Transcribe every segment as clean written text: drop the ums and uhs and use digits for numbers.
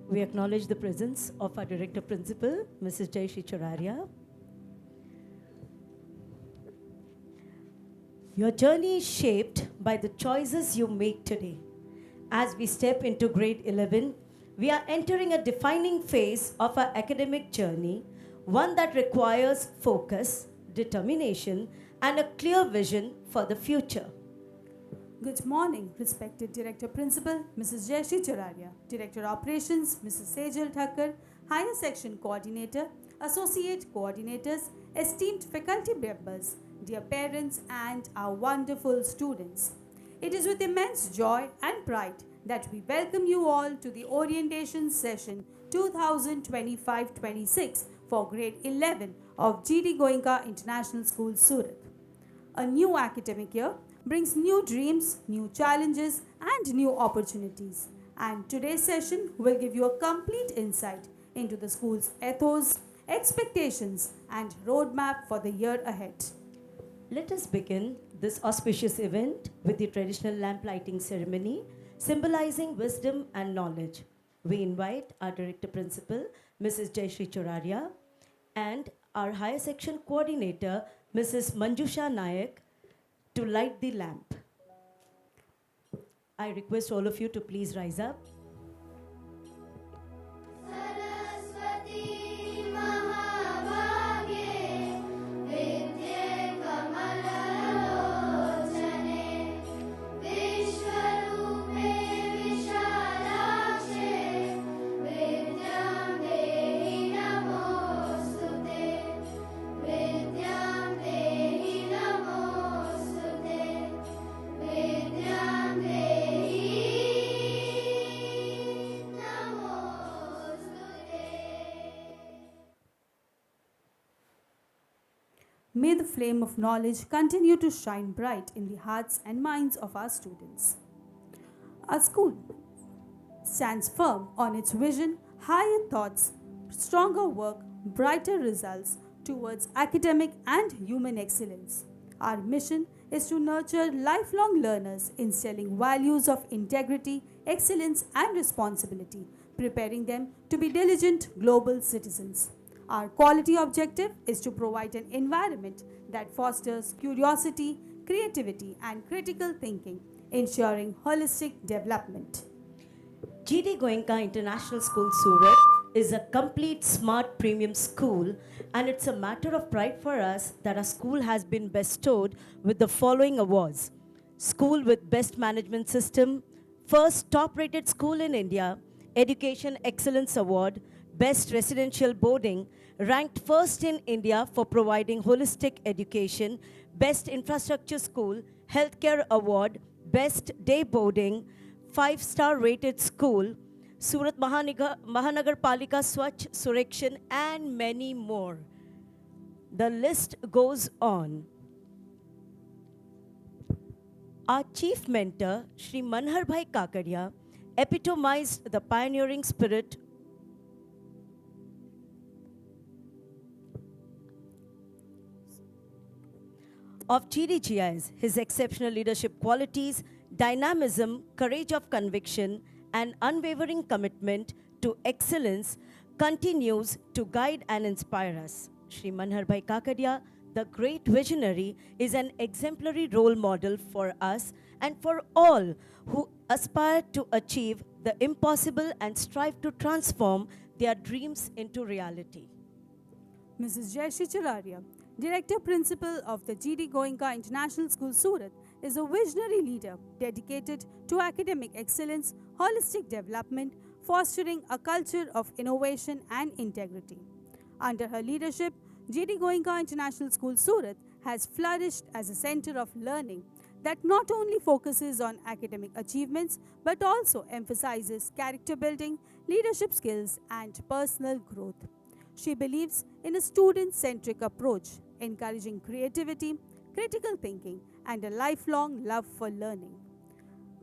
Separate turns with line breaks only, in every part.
We acknowledge the presence of our Director Principal, Mrs. Jayashree Choraria. Your journey is shaped by the choices you make today. As we step into grade 11, we are entering a defining phase of our academic journey, one that requires focus, determination, and a clear vision for the future.
Good morning, respected Director Principal, Mrs. Jayashree Choraria, Director Operations, Mrs. Sejal Thakkar, Higher Section Coordinator, Associate Coordinators, esteemed faculty members, dear parents, and our wonderful students. It is with immense joy and pride that we welcome you all to the orientation session 2025-26 for grade 11 of G.D.Goenka International School, Surat. A new academic year brings new dreams, new challenges, and new opportunities. And today's session will give you a complete insight into the school's ethos, expectations, and roadmap for the year ahead.
Let us begin this auspicious event with the traditional lamp lighting ceremony, symbolizing wisdom and knowledge. We invite our Director Principal, Mrs. Jayashree Choraria, and our Higher Section Coordinator, Mrs. Manjusha Nayak, to light the lamp. I request all of you to please rise up.
May the flame of knowledge continue to shine bright in the hearts and minds of our students. Our school stands firm on its vision, higher thoughts, stronger work, brighter results towards academic and human excellence. Our mission is to nurture lifelong learners, instilling values of integrity, excellence, and responsibility, preparing them to be diligent global citizens. Our quality objective is to provide an environment that fosters curiosity, creativity, and critical thinking, ensuring holistic development.
G.D.Goenka International School, Surat is a complete smart premium school, and it's a matter of pride for us that our school has been bestowed with the following awards: School with Best Management System, First Top Rated School in India, Education Excellence Award, Best Residential Boarding, ranked first in India for providing holistic education, Best Infrastructure School, Healthcare Award, Best Day Boarding, 5-star rated school, Surat Mahanagar Palika Swachh Surakshan, and many more. The list goes on. Our chief mentor, Shri Manharbhai Kakadia, epitomized the pioneering spirit of GDGIs, his exceptional leadership qualities, dynamism, courage of conviction, and unwavering commitment to excellence continues to guide and inspire us. Shri Manharbhai Kakadia, the great visionary, is an exemplary role model for us and for all who aspire to achieve the impossible and strive to transform their dreams into reality.
Mrs. Jayashree Choraria, Director Principal of the G.D.Goenka International School, Surat, is a visionary leader dedicated to academic excellence, holistic development, fostering a culture of innovation and integrity. Under her leadership, G.D.Goenka International School, Surat has flourished as a center of learning that not only focuses on academic achievements but also emphasizes character building, leadership skills, and personal growth. She believes in a student-centric approach, encouraging creativity, critical thinking, and a lifelong love for learning.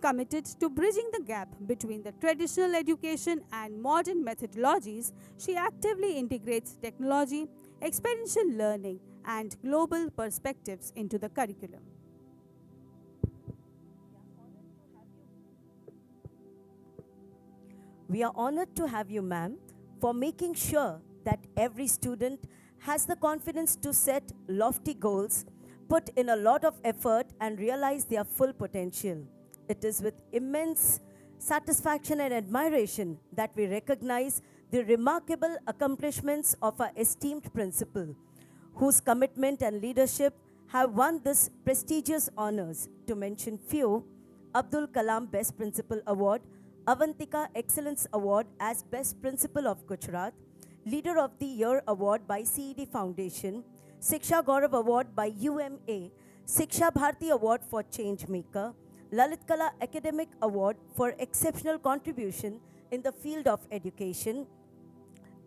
Committed to bridging the gap between the traditional education and modern methodologies, she actively integrates technology, experiential learning, and global perspectives into the curriculum.
We are honored to have you, ma'am, for making sure that every student has the confidence to set lofty goals, put in a lot of effort, and realize their full potential. It is with immense satisfaction and admiration that we recognize the remarkable accomplishments of our esteemed principal, whose commitment and leadership have won this prestigious honors. To mention few, Abdul Kalam Best Principal Award, Avantika Excellence Award as Best Principal of Gujarat, Leader of the Year Award by CED Foundation, Siksha Gaurav Award by UMA, Siksha Bharti Award for Changemaker, Lalit Kala Academic Award for Exceptional Contribution in the Field of Education,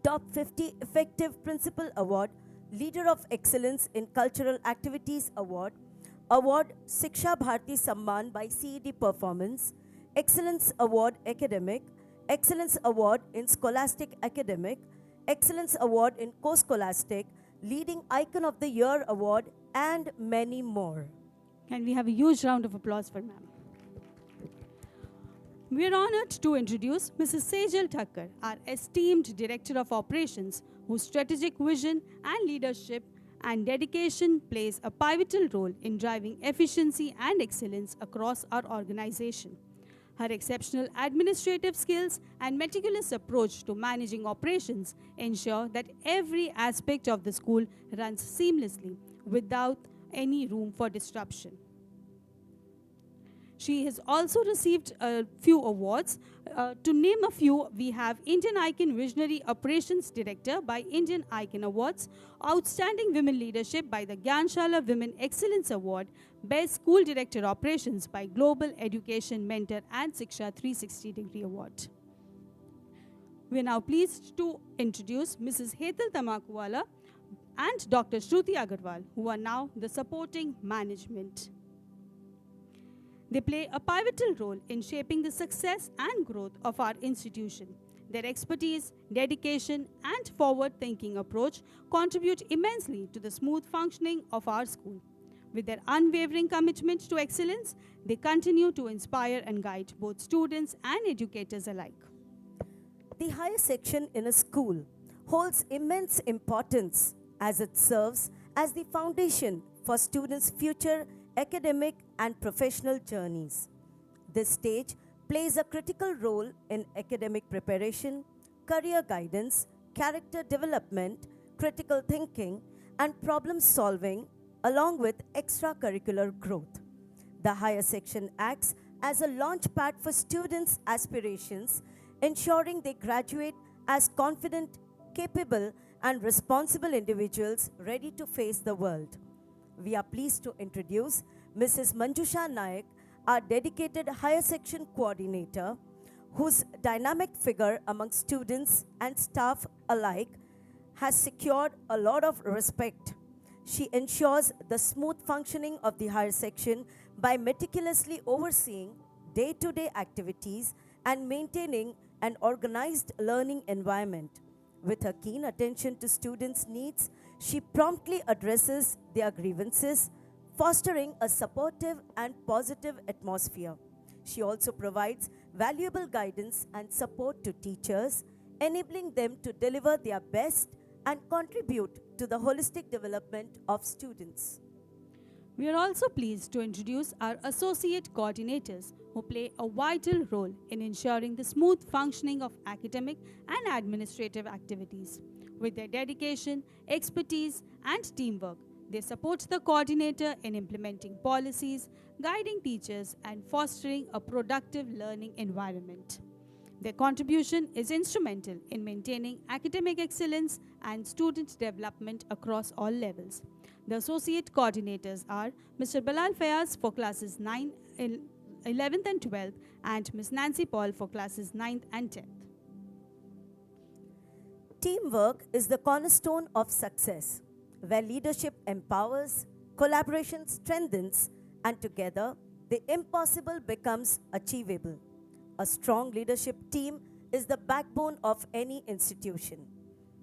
Top 50 Effective Principal Award, Leader of Excellence in Cultural Activities Award, Award Siksha Bharti Samman by CED Performance, Excellence Award Academic, Excellence Award in Scholastic Academic, Excellence Award in Co-Scholastic, Leading Icon of the Year Award, and many more.
Can we have a huge round of applause for ma'am? We are honored to introduce Mrs. Sejal Thakkar, our esteemed Director of Operations, whose strategic vision and leadership and dedication plays a pivotal role in driving efficiency and excellence across our organization. Her exceptional administrative skills and meticulous approach to managing operations ensure that every aspect of the school runs seamlessly without any room for disruption. She has also received a few awards. To name a few, we have Indian Icon Visionary Operations Director by Indian Icon Awards, Outstanding Women Leadership by the Gyanshala Women Excellence Award, Best School Director Operations by Global Education Mentor and Siksha 360-degree Award. We are now pleased to introduce Mrs. Hetal Tamakwala and Dr. Shruti Agarwal, who are now the supporting management. They play a pivotal role in shaping the success and growth of our institution. Their expertise, dedication, and forward-thinking approach contribute immensely to the smooth functioning of our school. With their unwavering commitment to excellence, they continue to inspire and guide both students and educators alike.
The higher section in a school holds immense importance as it serves as the foundation for students' future academic and professional journeys. This stage plays a critical role in academic preparation, career guidance, character development, critical thinking, and problem solving, along with extracurricular growth. The higher section acts as a launchpad for students' aspirations, ensuring they graduate as confident, capable, and responsible individuals ready to face the world. We are pleased to introduce Mrs. Manjusha Naik, our dedicated higher section coordinator, whose dynamic figure among students and staff alike has secured a lot of respect. She ensures the smooth functioning of the higher section by meticulously overseeing day-to-day activities and maintaining an organized learning environment. With her keen attention to students' needs, she promptly addresses their grievances, fostering a supportive and positive atmosphere. She also provides valuable guidance and support to teachers, enabling them to deliver their best and contribute to the holistic development of students.
We are also pleased to introduce our associate coordinators who play a vital role in ensuring the smooth functioning of academic and administrative activities. With their dedication, expertise, and teamwork, they support the coordinator in implementing policies, guiding teachers, and fostering a productive learning environment. Their contribution is instrumental in maintaining academic excellence and student development across all levels. The associate coordinators are Mr. Bilal Fayaz for classes 9, 11th and 12th, and Ms. Nancy Paul for classes 9th and 10th.
Teamwork is the cornerstone of success, where leadership empowers, collaboration strengthens, and together the impossible becomes achievable. A strong leadership team is the backbone of any institution.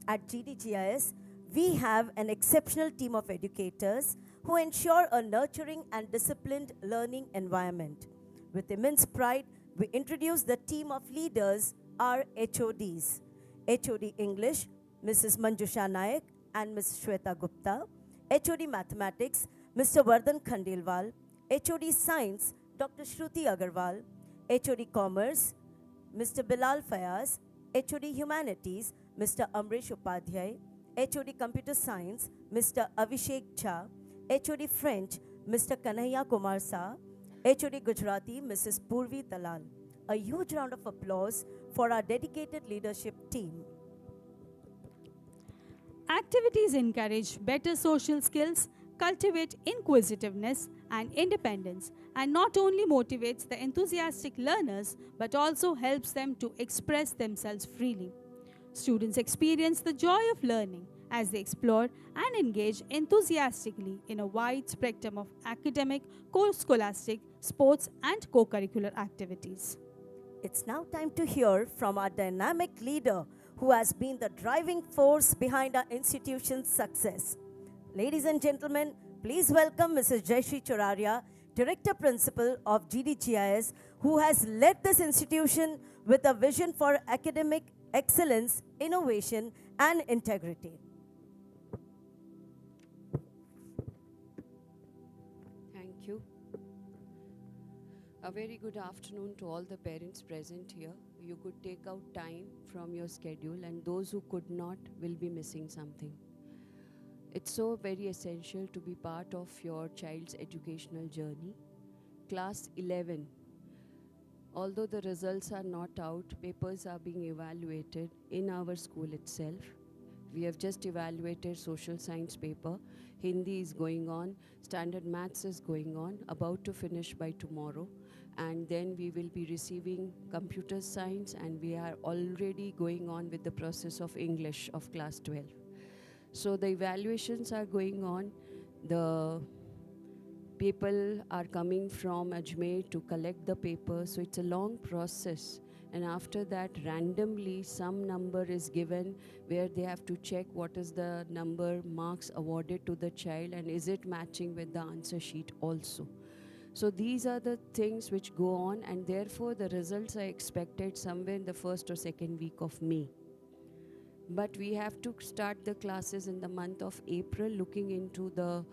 At GDGIS, we have an exceptional team of educators who ensure a nurturing and disciplined learning environment. With immense pride, we introduce the team of leaders our HODs. HOD English, Mrs. Manjusha Naik and Ms. Shweta Gupta. HOD Mathematics, Mr. Vardhan Khandelwal. HOD Science, Dr. Shruti Agarwal. HOD Commerce, Mr. Bilal Fayaz. HOD Humanities, Mr. Amrish Upadhyay. HOD Computer Science, Mr. Avishek Jha. HOD French, Mr. Kanhaiya Kumar Sa. HOD Gujarati, Mrs. Purvi Dalal. A huge round of applause for our dedicated leadership team.
Activities encourage better social skills, cultivate inquisitiveness and independence, and not only motivates the enthusiastic learners but also helps them to express themselves freely. Students experience the joy of learning as they explore and engage enthusiastically in a wide spectrum of academic, scholastic, sports, and co curricular activities.
It's now time to hear from our dynamic leader who has been the driving force behind our institution's success. Ladies and gentlemen, please welcome Mrs. Jayashree Choraria, Director Principal of GDGIS, who has led this institution with a vision for academic excellence, innovation, and integrity.
Thank you. A very good afternoon to all the parents present here. You could take out time from your schedule, and those who could not will be missing something. It's so very essential to be part of your child's educational journey. Class 11. Although the results are not out, papers are being evaluated in our school itself. We have just evaluated social science paper. Hindi is going on, standard maths is going on, about to finish by tomorrow. And then we will be receiving computer science, and we are already going on with the process of English of class 12. So the evaluations are going on. The people are coming from Ajmer to collect the paper, so it's a long process. And after that, randomly, some number is given where they have to check what is the number marks awarded to the child and is it matching with the answer sheet also. So these are the things which go on, and therefore the results are expected somewhere in the first or second week of May. But we have to start the classes in the month of April, looking into the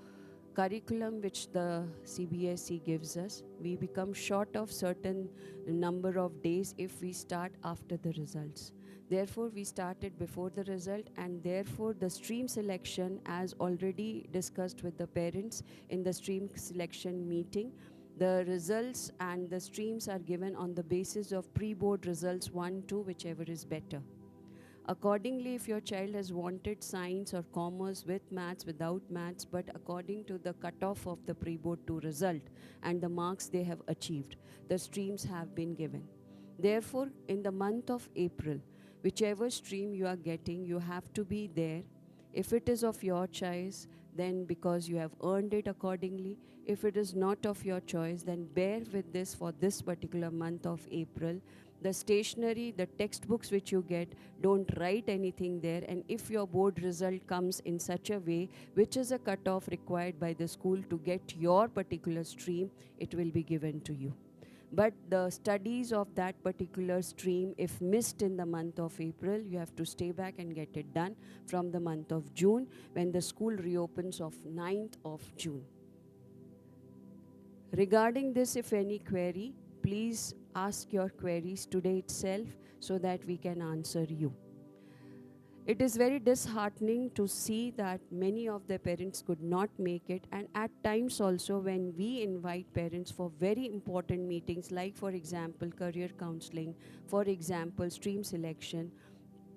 curriculum which the CBSE gives us. We become short of certain number of days if we start after the results. Therefore, we started before the result, and therefore the stream selection, as already discussed with the parents in the stream selection meeting, the results and the streams are given on the basis of pre-board results 1, 2, whichever is better. Accordingly, if your child has wanted science or commerce with maths, without maths, but according to the cutoff of the pre-board 2 result and the marks they have achieved, the streams have been given. Therefore, in the month of April, whichever stream you are getting, you have to be there. If it is of your choice, then because you have earned it accordingly. If it is not of your choice, then bear with this for this particular month of April. The stationery, the textbooks which you get, don't write anything there. And if your board result comes in such a way, which is a cutoff required by the school to get your particular stream, it will be given to you. But the studies of that particular stream, if missed in the month of April, you have to stay back and get it done from the month of June, when the school reopens of 9th of June. Regarding this, if any query, please ask your queries today itself so that we can answer you. It is very disheartening to see that many of the parents could not make it, and at times also when we invite parents for very important meetings, like for example career counseling, for example stream selection,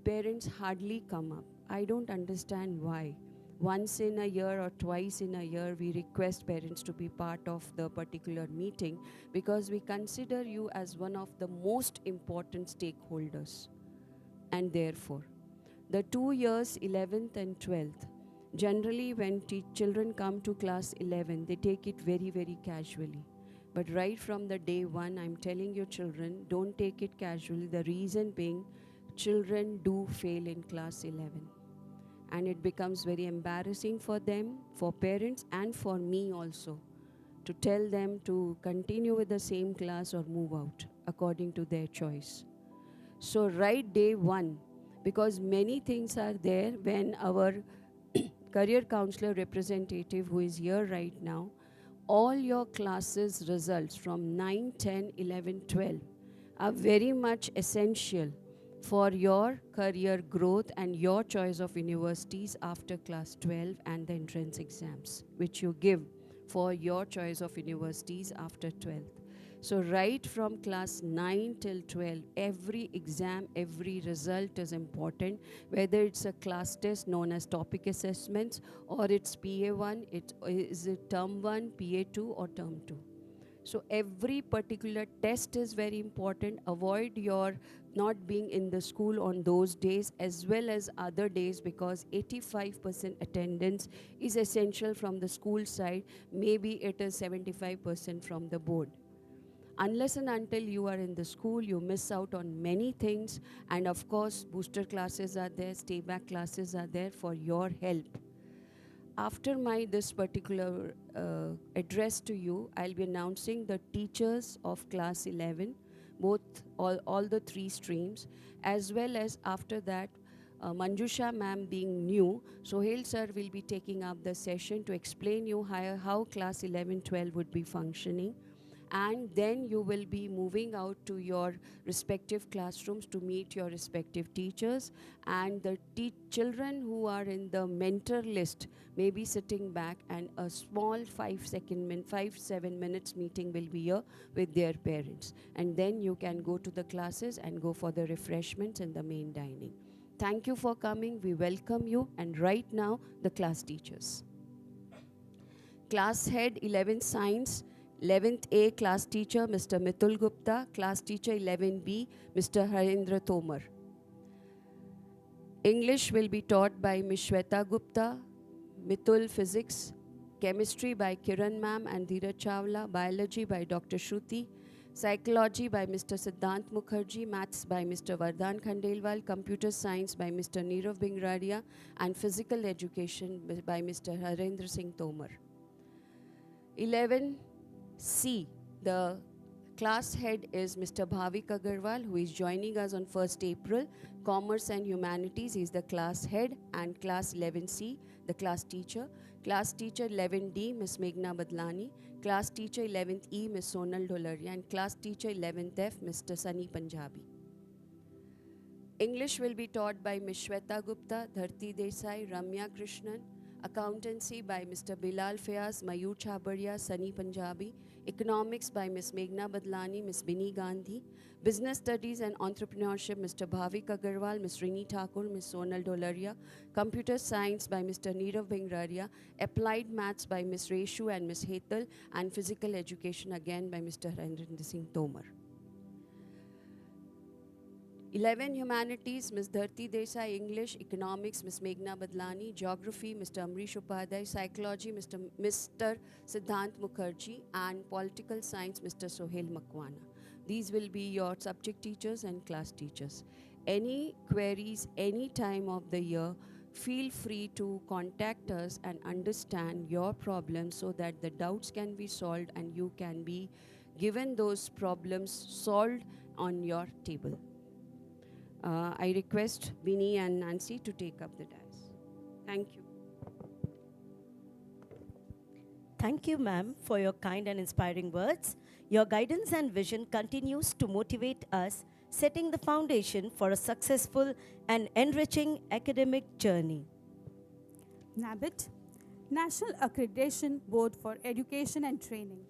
parents hardly come up. I don't understand why. Once in a year or twice in a year, we request parents to be part of the particular meeting because we consider you as one of the most important stakeholders. And therefore, the 2 years, 11th and 12th, generally when children come to class 11, they take it very, very casually. But right from the day one, I'm telling you children, don't take it casually. The reason being, children do fail in class 11. And it becomes very embarrassing for them, for parents, and for me also, to tell them to continue with the same class or move out according to their choice. So write day one, because many things are there when our career counselor representative who is here right now, all your classes results from 9, 10, 11, 12 are very much essential for your career growth and your choice of universities after class 12 and the entrance exams which you give for your choice of universities after 12th. So right from class 9 till 12, every exam, every result is important, whether it's a class test known as topic assessments, or it's PA1, is it term 1, PA2 or term 2. So every particular test is very important. Avoid your not being in the school on those days as well as other days, because 85% attendance is essential from the school side. Maybe it is 75% from the board. Unless and until you are in the school, you miss out on many things. And of course, booster classes are there, stay back classes are there for your help. After my this particular address to you, I'll be announcing the teachers of class 11, all the three streams, as well as after that, Manjusha ma'am being new, Sohail sir will be taking up the session to explain you how class 11, 12 would be functioning. And then you will be moving out to your respective classrooms to meet your respective teachers, and the children who are in the mentor list may be sitting back, and a small 5-7 minutes meeting will be here with their parents, and then you can go to the classes and go for the refreshments in the main dining. Thank you for coming. We welcome you. And right now, the class teachers. Class head 11 science, 11th A class teacher Mr. Mitul Gupta, class teacher 11B Mr. Harendra Tomar. English will be taught by Ms. Shweta Gupta, Mitul physics, chemistry by Kiran ma'am and Dheeraj Chawla, biology by Dr. Shruti, psychology by Mr. Siddhant Mukherjee, maths by Mr. Vardhan Khandelwal, computer science by Mr. Nirav Bingradia, and physical education by Mr. Harendra Singh Tomar. 11C, the class head is Mr. Bhavik Agarwal, who is joining us on 1st April. Commerce and Humanities is the class head, and class 11C, the class teacher. Class teacher 11D, Ms. Meghna Badlani. Class teacher 11th E, Ms. Sonal Dolaria. And class teacher 11th F, Mr. Sunny Punjabi. English will be taught by Ms. Shweta Gupta, Dharti Desai, Ramya Krishnan. Accountancy by Mr. Bilal Fayaz, Mayur Chabaria, Sunny Punjabi. Economics by Ms. Meghna Badlani, Ms. Bini Gandhi. Business Studies and Entrepreneurship, Mr. Bhavik Agarwal, Ms. Rini Thakur, Ms. Sonal Dolaria. Computer Science by Mr. Nirav Bingradia. Applied Maths by Ms. Reshu and Ms. Hetal. And Physical Education again by Mr. Harendra Singh Tomar. 11 Humanities, Ms. Dharti Desai, English, Economics, Ms. Meghna Badlani, Geography, Mr. Amrish Upadhyay, Psychology, Mr. Siddhant Mukherjee, and Political Science, Mr. Sohail Makwana. These will be your subject teachers and class teachers. Any queries, any time of the year, feel free to contact us and understand your problems so that the doubts can be solved and you can be given those problems solved on your table. I request Bini and Nancy to take up the dais. Thank you.
Thank you, ma'am, for your kind and inspiring words. Your guidance and vision continues to motivate us, setting the foundation for a successful and enriching academic journey.
NABIT, National Accreditation Board for Education and Training.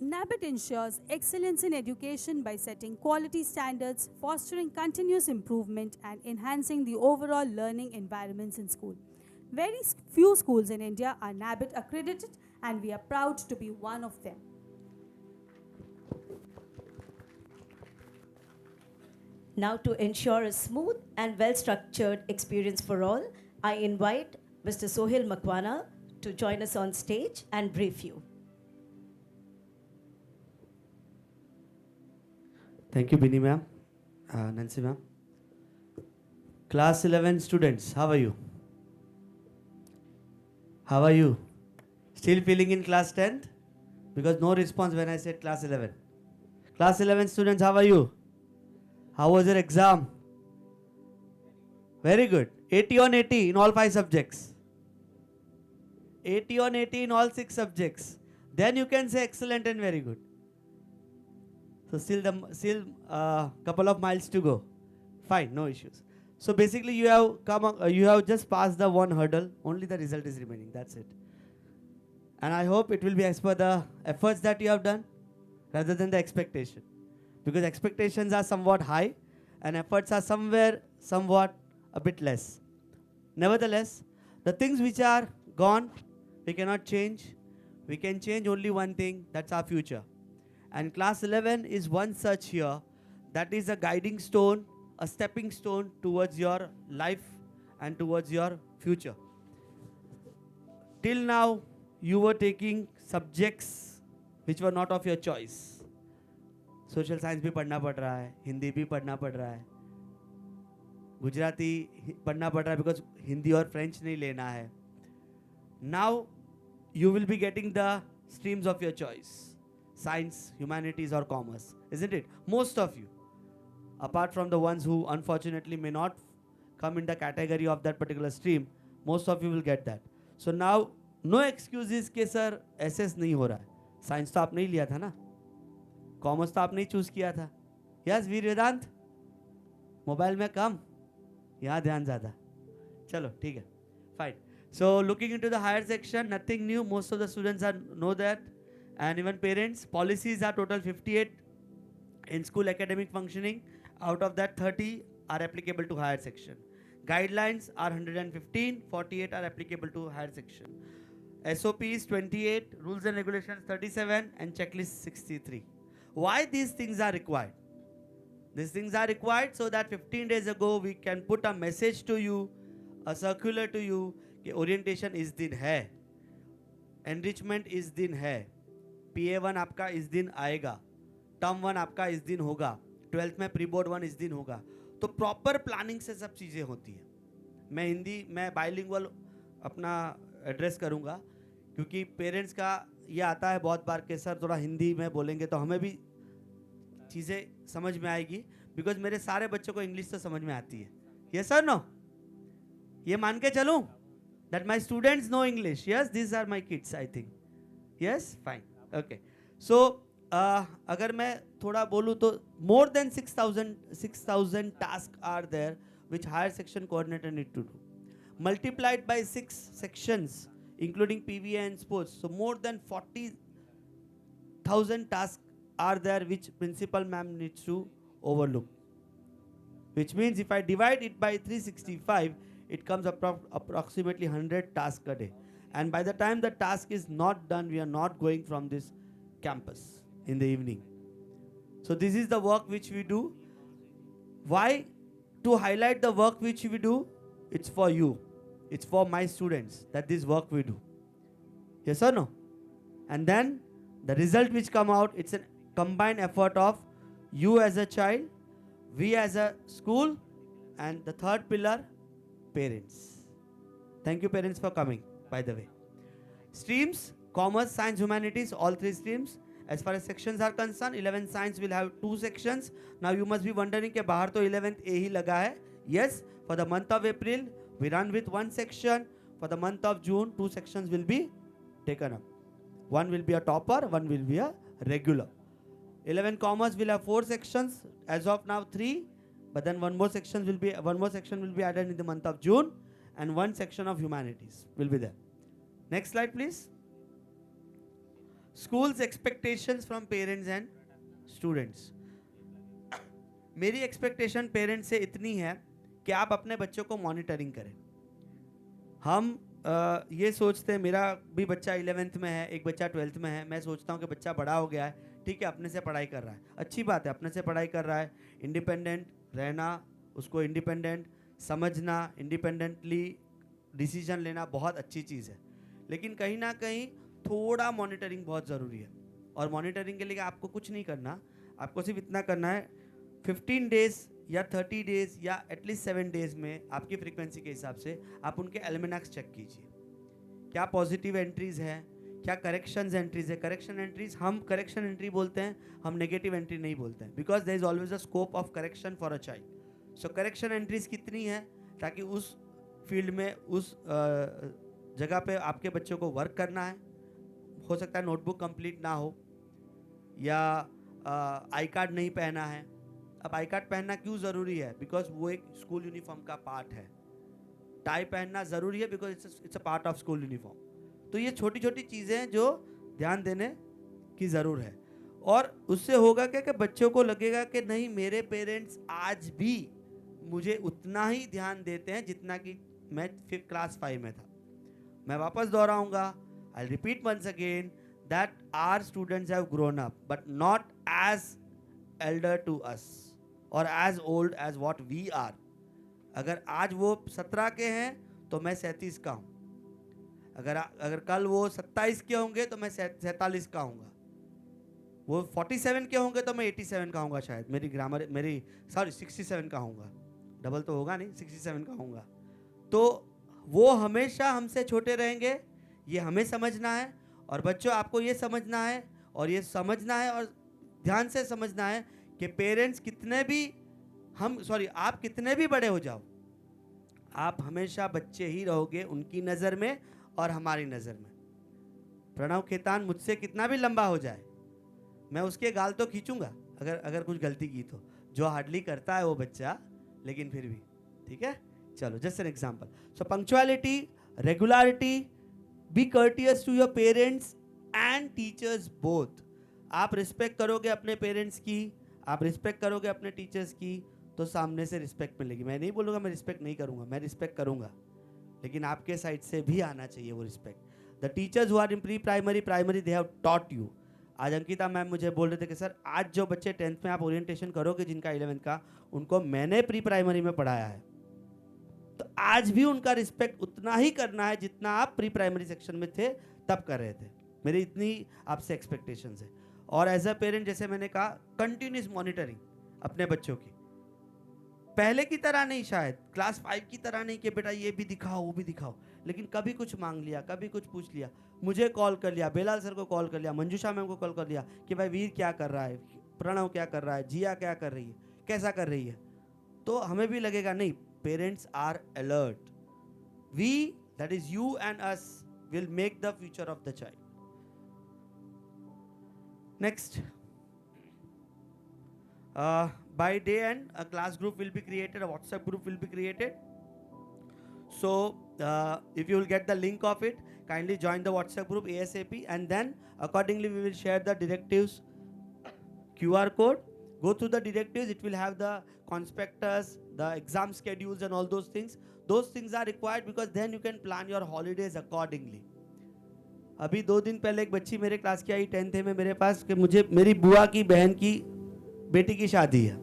NABIT ensures excellence in education by setting quality standards, fostering continuous improvement, and enhancing the overall learning environments in school. Very few schools in India are NABIT accredited, and we are proud to be one of them.
Now, to ensure a smooth and well-structured experience for all, I invite Mr. Sohail Makwana to join us on stage and brief you.
Thank you, Bini ma'am, Nancy ma'am. Class 11 students, how are you? How are you? Still feeling in class 10th? Because no response when I said class 11. Class 11 students, how are you? How was your exam? Very good. 80 on 80 in all 5 subjects. 80 on 80 in all 6 subjects. Then you can say excellent and very good. So still couple of miles to go. Fine, no issues. So basically you have just passed the one hurdle. Only the result is remaining. That's it. And I hope it will be as per the efforts that you have done rather than the expectation. Because expectations are somewhat high and efforts are somewhat a bit less. Nevertheless, the things which are gone, we cannot change. We can change only one thing, that's our future. And class 11 is one such here that is a guiding stone, a stepping stone towards your life and towards your future. Till now, you were taking subjects which were not of your choice. Social science भी पढ़ना पड़ रहा है, हिंदी भी पढ़ना पड़ रहा है, गुजराती पढ़ना पड़ रहा है बिकॉज हिंदी और फ्रेंच नहीं लेना है. Now you will be getting the streams of your choice, science, humanities और commerce, isn't it? Most of you, apart from the ones who unfortunately may not come in the category of that particular stream, most of you will get that. So now no excuses कि sir SS नहीं हो रहा है. Science तो आप नहीं लिया था ना, कॉमर्स तो आप नहीं चूज किया था. यस वीर वेदांत, मोबाइल में कम, यहाँ ध्यान ज़्यादा. चलो ठीक है, fine. So looking into the higher section, nothing new. Most of the students are know that and even parents. Policies are total 58 in school academic functioning. Out of that, 30 are applicable to higher section. Guidelines are 115, 48 are applicable to higher section. SOPs 28, rules and regulations 37, and checklist 63. Why these things are required? These things are required so that 15 days ago we can put a message to you, a circular to you कि orientation इस दिन है, enrichment इस दिन है, PA1 आपका इस दिन आएगा, टर्म 1 आपका इस दिन होगा, 12th में प्री बोर्ड 1 इस दिन होगा. तो प्रॉपर प्लानिंग से सब चीज़ें होती है. मैं बाइलिंगुअल अपना एड्रेस करूँगा क्योंकि पेरेंट्स का ये आता है बहुत बार कि सर थोड़ा हिंदी में बोलेंगे तो हमें भी चीज़ें समझ में आएगी, बिकॉज मेरे सारे बच्चों को इंग्लिश तो समझ में आती है. यस सर नो, ये मान के चलूँ that my students no English. Yes, this are my kids I think. Yes, fine, okay. So अगर मैं थोड़ा बोलूँ तो more than 6,000 task are there which higher section coordinator need to do, multiplied by 6 sections including PVA and sports. So more than 40,000 tasks are there which principal ma'am needs to overlook. Which means if I divide it by 365, it comes approximately 100 tasks a day. And by the time the task is not done, we are not going from this campus in the evening. So this is the work which we do. Why? To highlight the work which we do, it's for you. It's for my students that this work we do. Yes or no? And then the result which come out, it's a combined effort of you as a child, we as a school, and the third pillar, parents. Thank you parents for coming, by the way. Streams, commerce, science, humanities, all 3 streams. As far as sections are concerned, 11th science will have 2 sections. Now you must be wondering कि बाहर तो 11th A ही लगा है. Yes, for the month of April, we run with 1 section. For the month of June, 2 sections will be taken up. One will be a topper, one will be a regular. 11 commerce will have 4 sections. As of now, 3. But then one more section will be added in the month of June, and 1 section of humanities will be there. Next slide, please. Schools expectations from parents and students. मेरी expectation parents से इतनी है कि आप अपने बच्चों को monitoring करें. हम ये सोचते हैं, मेरा भी बच्चा 11th में है, एक बच्चा 12th में है. मैं सोचता हूँ कि बच्चा बड़ा हो गया है, ठीक है, अपने से पढ़ाई कर रहा है, अच्छी बात है, अपने से पढ़ाई कर रहा है. इंडिपेंडेंट रहना, उसको इंडिपेंडेंट समझना, इंडिपेंडेंटली डिसीजन लेना बहुत अच्छी चीज़ है. लेकिन कहीं ना कहीं थोड़ा मॉनिटरिंग बहुत ज़रूरी है. और मॉनिटरिंग के लिए आपको कुछ नहीं करना, आपको सिर्फ इतना करना है, 15 डेज या 30 डेज या एटलीस्ट 7 डेज में आपकी फ्रीक्वेंसी के हिसाब से आप उनके एल्मेनाक्स चेक कीजिए. क्या पॉजिटिव एंट्रीज हैं, क्या करेक्शन एंट्रीज है? करेक्शन एंट्रीज हम करेक्शन एंट्री बोलते हैं, हम नेगेटिव एंट्री नहीं बोलते हैं, because there is always a scope of correction for a child. So correction entries कितनी है, ताकि उस फील्ड में उस जगह पे आपके बच्चों को वर्क करना है. हो सकता है नोटबुक कंप्लीट ना हो, या आई कार्ड नहीं पहना है. अब आई कार्ड पहनना क्यों ज़रूरी है? बिकॉज वो एक स्कूल यूनिफॉर्म का पार्ट है. टाई पहनना ज़रूरी है because it's a part of school uniform. तो ये छोटी छोटी चीज़ें हैं जो ध्यान देने की ज़रूर है. और उससे होगा क्या कि बच्चों को लगेगा कि नहीं, मेरे पेरेंट्स आज भी मुझे उतना ही ध्यान देते हैं जितना कि मैं क्लास 5 में था. मैं वापस दोहराऊंगा, I repeat once again, that our students have grown up but not as elder to us और as old as what we are. अगर आज वो 17 के हैं तो मैं 37 का हूँ. अगर कल वो 27 के होंगे तो मैं 47 का हूँगा. वो 47 के होंगे तो मैं 87 का हूँगा. शायद मेरी 67 का हूँगा. डबल तो होगा नहीं, 67 का हूँगा. तो वो हमेशा हमसे छोटे रहेंगे, ये हमें समझना है. और बच्चों, आपको ये समझना है और ये समझना है और ध्यान से समझना है कि पेरेंट्स कितने भी आप कितने भी बड़े हो जाओ, आप हमेशा बच्चे ही रहोगे उनकी नज़र में और हमारी नज़र में. प्रणव खेतान मुझसे कितना भी लंबा हो जाए, मैं उसके गाल तो खींचूंगा अगर कुछ गलती की तो, जो हार्डली करता है वो बच्चा, लेकिन फिर भी. ठीक है, चलो, just an example. So punctuality, regularity, be courteous to your parents and teachers both. आप रिस्पेक्ट करोगे अपने पेरेंट्स की, आप रिस्पेक्ट करोगे अपने टीचर्स की, तो सामने से रिस्पेक्ट मिलेगी. मैं नहीं बोलूँगा मैं रिस्पेक्ट नहीं करूँगा, मैं रिस्पेक्ट करूँगा, लेकिन आपके साइड से भी आना चाहिए वो respect. The teachers who are in pre primary they have taught you. आज अंकिता मैम मुझे बोल रहे थे कि सर, आज जो बच्चे 10th में आप ओरिएंटेशन करोगे जिनका 11th का, उनको मैंने प्री प्राइमरी में पढ़ाया है. तो आज भी उनका रिस्पेक्ट उतना ही करना है जितना आप प्री प्राइमरी सेक्शन में थे तब कर रहे थे. मेरी इतनी आपसे एक्सपेक्टेशंस है. और एज अ पेरेंट, जैसे मैंने कहा, कंटिन्यूस मॉनिटरिंग अपने बच्चों की. पहले की तरह नहीं, शायद क्लास 5 की तरह नहीं कि बेटा ये भी दिखाओ वो भी दिखाओ, लेकिन कभी कुछ मांग लिया, कभी कुछ पूछ लिया, मुझे कॉल कर लिया, बेलाल सर को कॉल कर लिया, मंजूषा मैम को कॉल कर लिया कि भाई वीर क्या कर रहा है, प्रणव क्या कर रहा है, जिया क्या कर रही है, कैसा कर रही है. तो हमें भी लगेगा नहीं, parents are alert. We, that is you and us, will make the future of the child. Next, by day end, a class group will be created, a WhatsApp group will be created. So if you will get the link of it, kindly join the WhatsApp group ASAP, and then accordingly we will share the directives QR code. Go through the directives, it will have the conspectus, the exam schedules and all those things. Those things are required because then you can plan your holidays accordingly. अभी 2 दिन पहले एक बच्ची मेरे class की आई 10th में मेरे पास कि मुझे मेरी बुआ की बहन की बेटी की शादी है,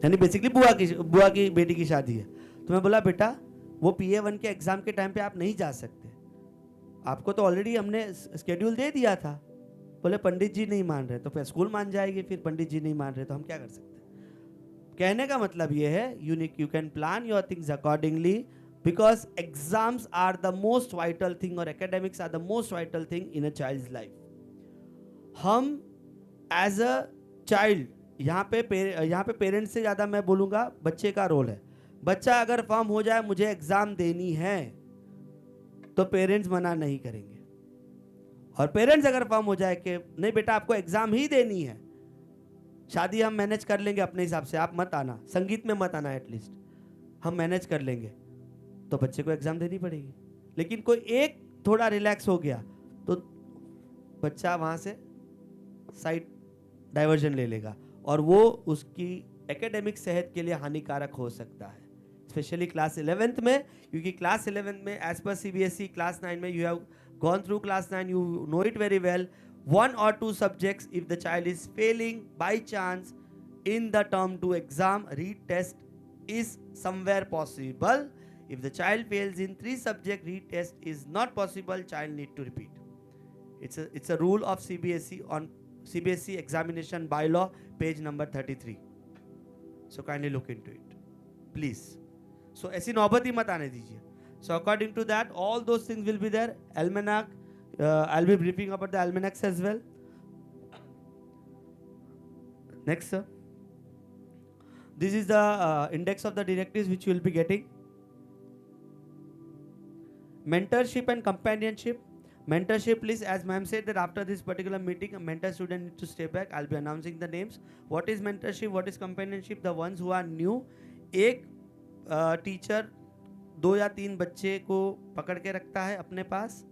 यानी बेसिकली बुआ की बेटी की शादी है. तो मैं बोला, बेटा वो PA1 के एग्जाम के टाइम पे आप नहीं जा सकते, आपको तो ऑलरेडी हमने स्केड्यूल दे दिया था. बोले पंडित जी नहीं मान रहे. तो फिर स्कूल मान जाएगी, फिर पंडित जी नहीं मान रहे तो हम क्या कर सकते हैं. कहने का मतलब ये है, you can plan your things accordingly, because exams are the most vital thing और academics are the most vital thing in a child's life. हम एज अ चाइल्ड, यहाँ पे पेरेंट्स से ज़्यादा मैं बोलूँगा बच्चे का रोल है. बच्चा अगर फर्म हो जाए मुझे एग्ज़ाम देनी है, तो पेरेंट्स मना नहीं करेंगे. और पेरेंट्स अगर फर्म हो जाए कि नहीं बेटा आपको एग्ज़ाम ही देनी है, शादी हम मैनेज कर लेंगे अपने हिसाब से, आप मत आना, संगीत में मत आना, एटलीस्ट हम मैनेज कर लेंगे, तो बच्चे को एग्ज़ाम देनी पड़ेगी. लेकिन कोई एक थोड़ा रिलैक्स हो गया तो बच्चा वहाँ से साइड डाइवर्जन ले लेगा, और वो उसकी एकेडमिक सेहत के लिए हानिकारक हो सकता है, स्पेशली क्लास 11th में. क्योंकि क्लास 11th में एज पर CBSE क्लास 9 में you have gone through class 9, you know it very well. 1 or 2 subjects, if the child is failing by chance in the term 2 exam, retest is somewhere possible. If the child fails in 3 subjects, retest is not possible, child need to repeat. It's a rule of CBSE on CBSE examination bylaw, page number 33. So kindly look into it, please. So ऐसी नौबत ही मत आने दीजिए. So according to that, all those things will be there. Almanac, I'll be briefing about the almanacs as well. Next, sir. This is the index of the directives which you will be getting. Mentorship and companionship. Mentorship list, as ma'am said that after this particular meeting, a mentor student need to stay back. I'll be announcing the names. What is mentorship? What is companionship? The ones who are new. एक teacher 2 या 3 बच्चे को पकड़ के रखता है अपने पास,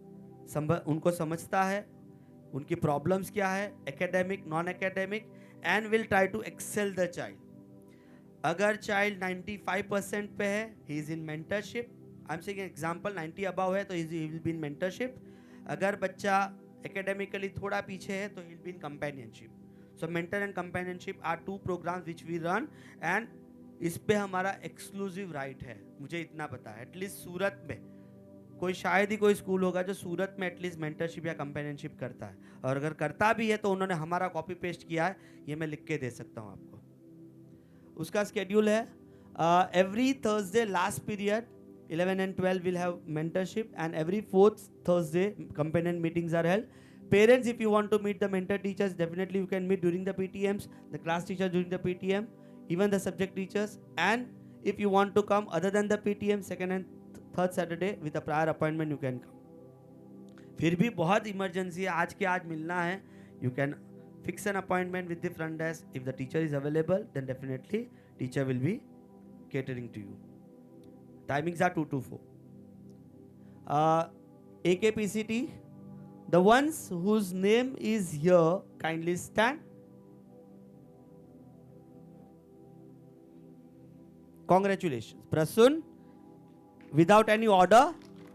उनको समझता है, उनकी प्रॉब्लम्स क्या है, academic, non academic, and will try to excel the child. अगर चाइल्ड 95% पे है, he is in mentorship. I am saying example, 90 above है तो he will be in mentorship. अगर बच्चा एकेडमिकली थोड़ा पीछे है तो he will be in companionship. So mentor and companionship are 2 programs which we run, and इस पे हमारा एक्सक्लूसिव राइट है. मुझे इतना पता है, एटलीस्ट सूरत में कोई, शायद ही कोई स्कूल होगा जो सूरत में एटलीस्ट मेंटरशिप या कंपेनियनशिप करता है, और अगर करता भी है तो उन्होंने हमारा कॉपी पेस्ट किया है. ये मैं लिख के दे सकता हूँ आपको. उसका स्केड्यूल है, every Thursday last period 11 and 12 will have mentorship, and every 4th Thursday companion meetings are held. Parents, if you want to meet the mentor teachers, definitely you can meet during the PTMs, the class teacher during the PTM, even the subject teachers. And if you want to come other than the PTM, second and third Saturday with a prior appointment, you can come. फिर भी बहुत emergency है, आज के आज मिलना है, you can fix an appointment with the front desk. If the teacher is available, then definitely teacher will be catering to you. Timings are 2 to 4. AKPCT, the ones whose name is here, kindly stand. Congratulations. Prasun, without any order,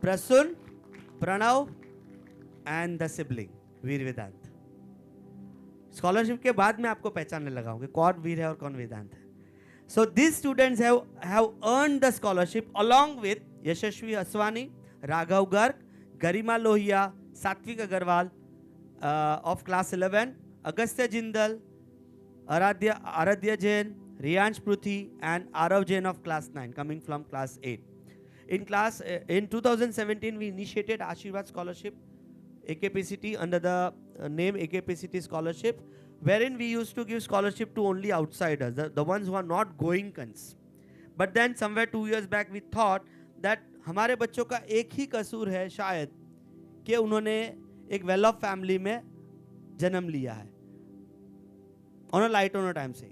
Prasun, Pranav, and the sibling, Veer Vedant. Scholarship के बाद मैं आपको पहचानने लगा हूँ कि कौन वीर है और कौन वेदांत है. So these students have earned the scholarship along with Yashashvi Aswani, Raghav Garg, Garima Lohia, Satvik Agarwal of class 11, Agastya Jindal, Aradhya Jain, Riyansh Pruthi, and Arav Jain of class 9, coming from class 8. In 2017, we initiated Ashirwad Scholarship, AKPCT, under the name AKPCT Scholarship, wherein we used to give scholarship to only outsiders, the ones who are not goenkans. But then somewhere 2 years back we thought that हमारे बच्चों का एक ही कसूर है शायद कि उन्होंने एक वेल ऑफ फैमिली में जन्म लिया है. On a light on a time से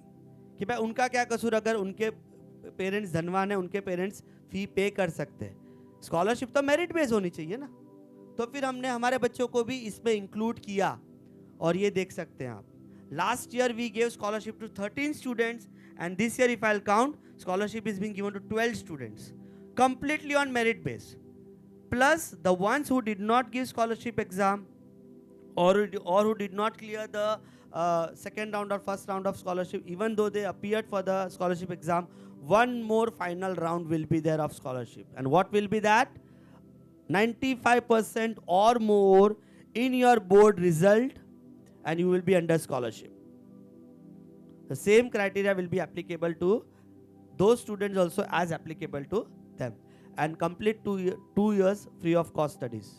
कि भाई उनका क्या कसूर, अगर उनके पेरेंट्स धनवान है, उनके पेरेंट्स फी पे कर सकते हैं. स्कॉलरशिप तो मेरिट बेस होनी चाहिए ना, तो फिर हमने हमारे बच्चों को भी इसमें इंक्लूड किया, और ये देख सकते हैं आप. Last year we gave scholarship to 13 students, and this year, if I'll count, scholarship is being given to 12 students, completely on merit base. Plus the ones who did not give scholarship exam or who did not clear the second round or first round of scholarship, even though they appeared for the scholarship exam, one more final round will be there of scholarship. And what will be that? 95% or more in your board result, and you will be under scholarship. The same criteria will be applicable to those students also as applicable to them, and complete 2 years free of cost studies,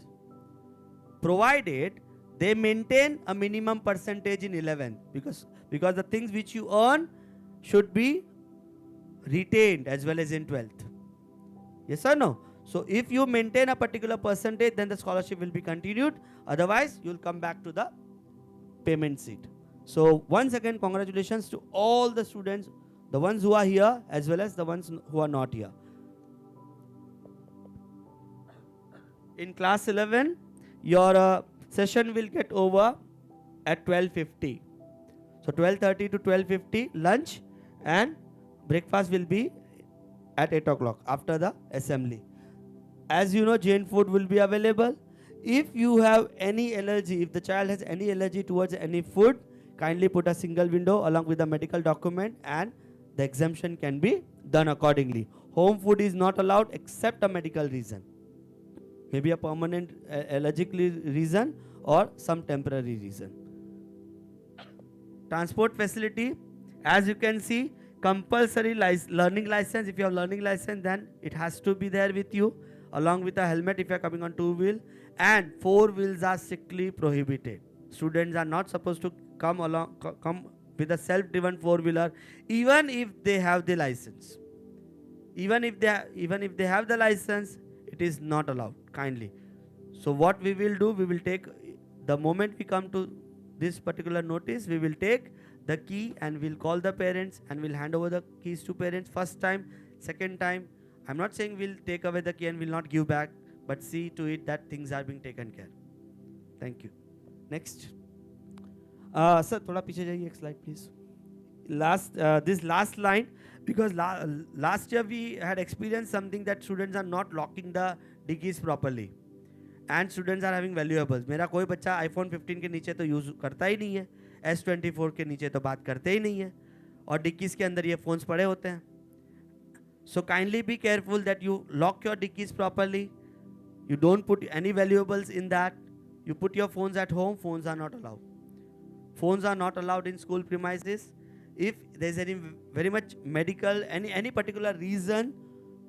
provided they maintain a minimum percentage in 11th, because the things which you earn should be retained as well as in 12th. Yes or no? So if you maintain a particular percentage, then the scholarship will be continued, otherwise you will come back to the payment seat. So once again, congratulations to all the students, the ones who are here as well as the ones who are not here. In class 11, your session will get over at 12:50. So 12:30 to 12:50 lunch, and breakfast will be at 8 o'clock after the assembly. As you know, Jain food will be available. If you have any allergy, if the child has any allergy towards any food, kindly put a single window along with a medical document, and the exemption can be done accordingly. Home food is not allowed except a medical reason. Maybe a permanent allergic reason or some temporary reason. Transport facility, as you can see, compulsory learning license. If you have learning license, then it has to be there with you, along with a helmet if you are coming on 2-wheel, and four wheels are strictly prohibited. Students are not supposed to come with a self-driven four-wheeler, even if they have the license. Even if they have the license, it is not allowed. Kindly. So what we will do, we will take, the moment we come to this particular notice, we will take the key and we'll call the parents and we'll hand over the keys to parents. First time, second time, I'm not saying we'll take away the key and will not give back, but see to it that things are being taken care. Thank you. Next. Sir, थोड़ा पीछे जाइए, एक slide please. This last line, because last year we had experienced something that students are not locking the dickies properly and students are having valuables. मेरा कोई बच्चा iPhone 15 के नीचे तो यूज करता ही नहीं है, S24 के नीचे तो बात करते ही नहीं है, और डिक्कीज के अंदर ये फोन्स पड़े होते हैं. So kindly be careful that you lock your dickies properly. You don't put any valuables in that. You put your phones at home. Phones are not allowed. Phones are not allowed in school premises. If there's any very much medical, any particular reason,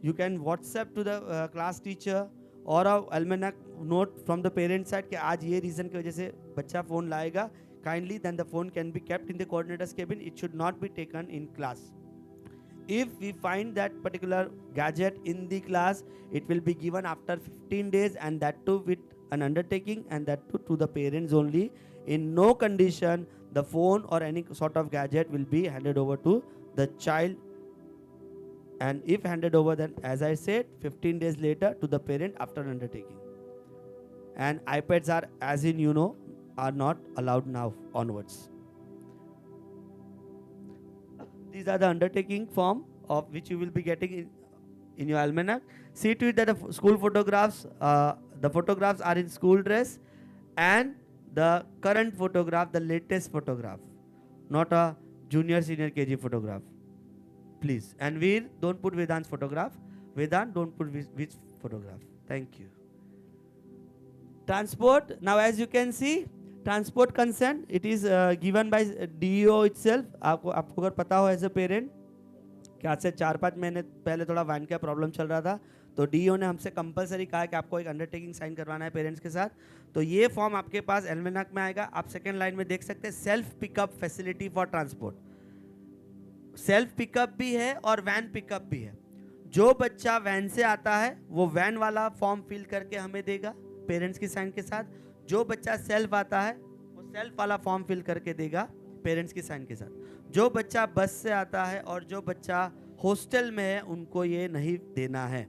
you can WhatsApp to the class teacher or a almanac note from the parent side कि आज ये reason की वजह से बच्चा phone लाएगा. Kindly, then the phone can be kept in the coordinator's cabin. It should not be taken in class. If we find that particular gadget in the class, it will be given after 15 days, and that too with an undertaking, and that too to the parents only. In no condition the phone or any sort of gadget will be handed over to the child, and if handed over, then as I said, 15 days later to the parent after undertaking. And iPads are, as in you know, are not allowed now onwards. These are the undertaking form of which you will be getting in your almanac. See to it that the school photographs, the photographs are in school dress, and the current photograph, the latest photograph, not a junior senior KG photograph, please. And Veer, don't put Vedant's photograph. Vedant, don't put which photograph. Thank you. Transport. Now as you can see, transport consent, it is given by DEO itself. आपको अगर पता हो as a parent कि आज से 4-5 महीने पहले थोड़ा वैन का प्रॉब्लम चल रहा था, तो DEO ने हमसे कंपलसरी कहा कि आपको एक अंडरटेकिंग साइन करवाना है पेरेंट्स के साथ. तो ये फॉर्म आपके पास एल्मेनाक में आएगा. आप सेकेंड लाइन में देख सकते हैं, self pickup facility for transport. Self pickup भी है और वैन पिकअप भी है. जो बच्चा वैन से आता है वो वैन वाला फॉर्म फिल करके हमें देगा पेरेंट्स की साइन के साथ. जो बच्चा सेल्फ आता है वो सेल्फ वाला फॉर्म फिल करके देगा पेरेंट्स की साइन के साथ. जो बच्चा बस से आता है और जो बच्चा हॉस्टल में है उनको ये नहीं देना है.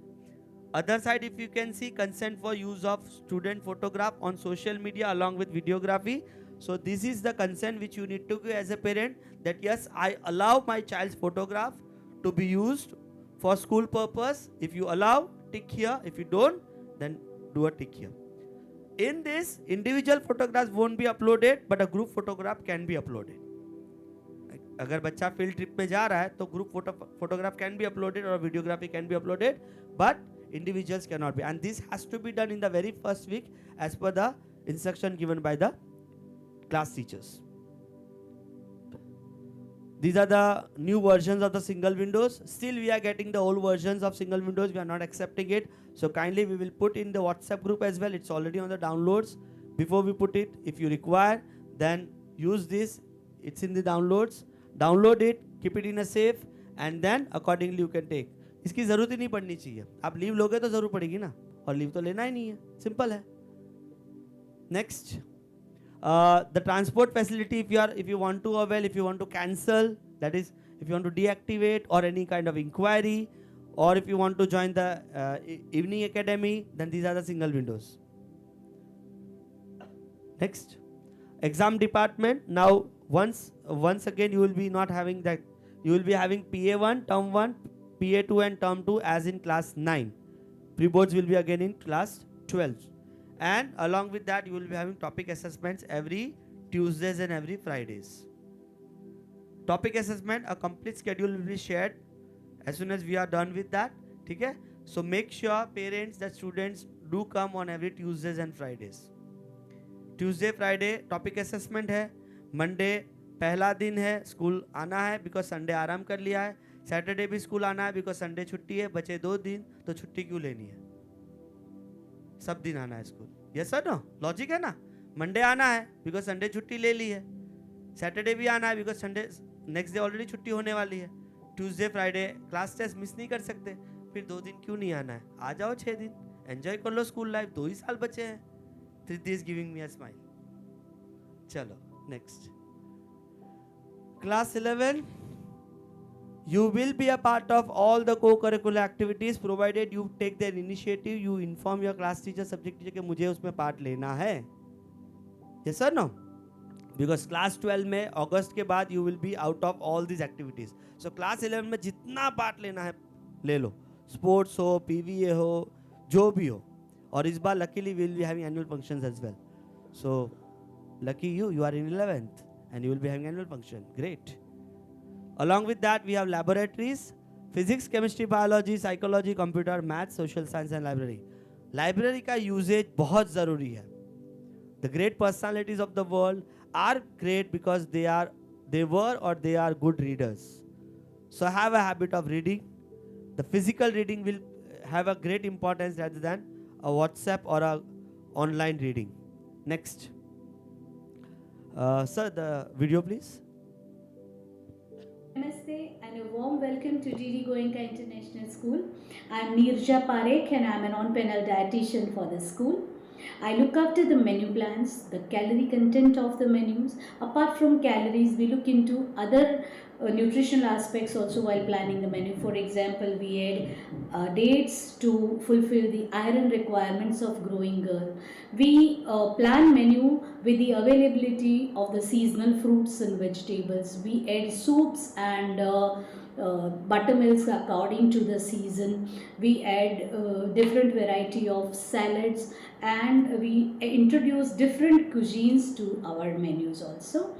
Other side, if you can see, consent for use of student photograph on social media along with videography. So this is the consent which you need to give as a parent, that yes, I allow my child's photograph to be used for school purpose. If you allow, tick here. If you don't, then do a tick here. In this, individual photographs won't be uploaded, but a group photograph can be uploaded. अगर बच्चा field trip में जा रहा है तो group photograph can be uploaded और videography can be uploaded, but individuals cannot be, and this has to be done in the very first week as per the instruction given by the class teachers. These are the new versions of the single windows. Still we are getting the old versions of single windows. We are not accepting it, so kindly we will put in the WhatsApp group as well. It's already on the downloads. Before we put it, if you require, then use this. It's in the downloads. Download it, keep it in a safe, and then accordingly you can take. इसकी ज़रूरत ही नहीं पड़नी चाहिए. आप leave लोगे तो ज़रूर पड़ेगी ना, और लीव तो लेना ही नहीं है. सिंपल है. Next, the transport facility, if you want to avail, if you want to cancel, that is if you want to deactivate or any kind of inquiry, or if you want to join the evening academy, then these are the single windows. Next, exam department. Now once again you will be not having that. You will be having PA1 term 1, PA2 and term 2 as in class 9. Pre-boards will be again in class 12. And along with that, you will be having topic assessments every Tuesdays and every Fridays. Topic assessment, a complete schedule will be shared as soon as we are done with that. Okay? So make sure parents that students do come on every Tuesdays and Fridays. Tuesday, Friday topic assessment है. Monday पहला दिन है, school आना है because Sunday आराम कर लिया है. सैटरडे भी स्कूल आना है बिकॉज संडे छुट्टी है. बचे 2 दिन तो छुट्टी क्यों लेनी है, सब दिन आना है school. Yes sir no, logic है ना. मंडे आना है बिकॉज संडे छुट्टी ले ली है. सैटरडे भी आना है because Sunday next day already छुट्टी होने वाली है. Tuesday Friday class test miss नहीं कर सकते. फिर 2 दिन क्यों नहीं आना है, आ जाओ 6 दिन, एंजॉय कर लो स्कूल लाइफ. 2 ही साल बचे हैं. Triti is giving me a smile. चलो next. Class 11, you will be a part of all the co-curricular activities provided you take their initiative. You inform your class teacher, subject teacher कि मुझे उसमें part लेना है. Yes or no? Because class 12 में अगस्त के बाद you will be out of all these activities. So class 11 में जितना पार्ट लेना है ले लो. स्पोर्ट्स हो, पीवीए हो, जो भी हो. और इस बार luckily we will be having annual functions as well. So lucky you, you are in 11th and you will be having annual function. Great. Along with that, we have laboratories, physics, chemistry, biology, psychology, computer, math, social science and library. Library का usage बहुत ज़रूरी है. The great personalities of the world are great because they were or they are good readers. So have a habit of reading. The physical reading will have a great importance rather than a WhatsApp or a online reading. Next. Sir, the video please.
Namaste and a warm welcome to G.D.Goenka International School. I'm Neerja Parekh and I'm a non-penal dietitian for the school. I look after the menu plans, the calorie content of the menus. Apart from calories, we look into other nutritional aspects also while planning the menu. For example, we add dates to fulfill the iron requirements of growing girl. We plan menu with the availability of the seasonal fruits and vegetables. We add soups and buttermilks according to the season. We add different variety of salads and we introduce different cuisines to our menus also.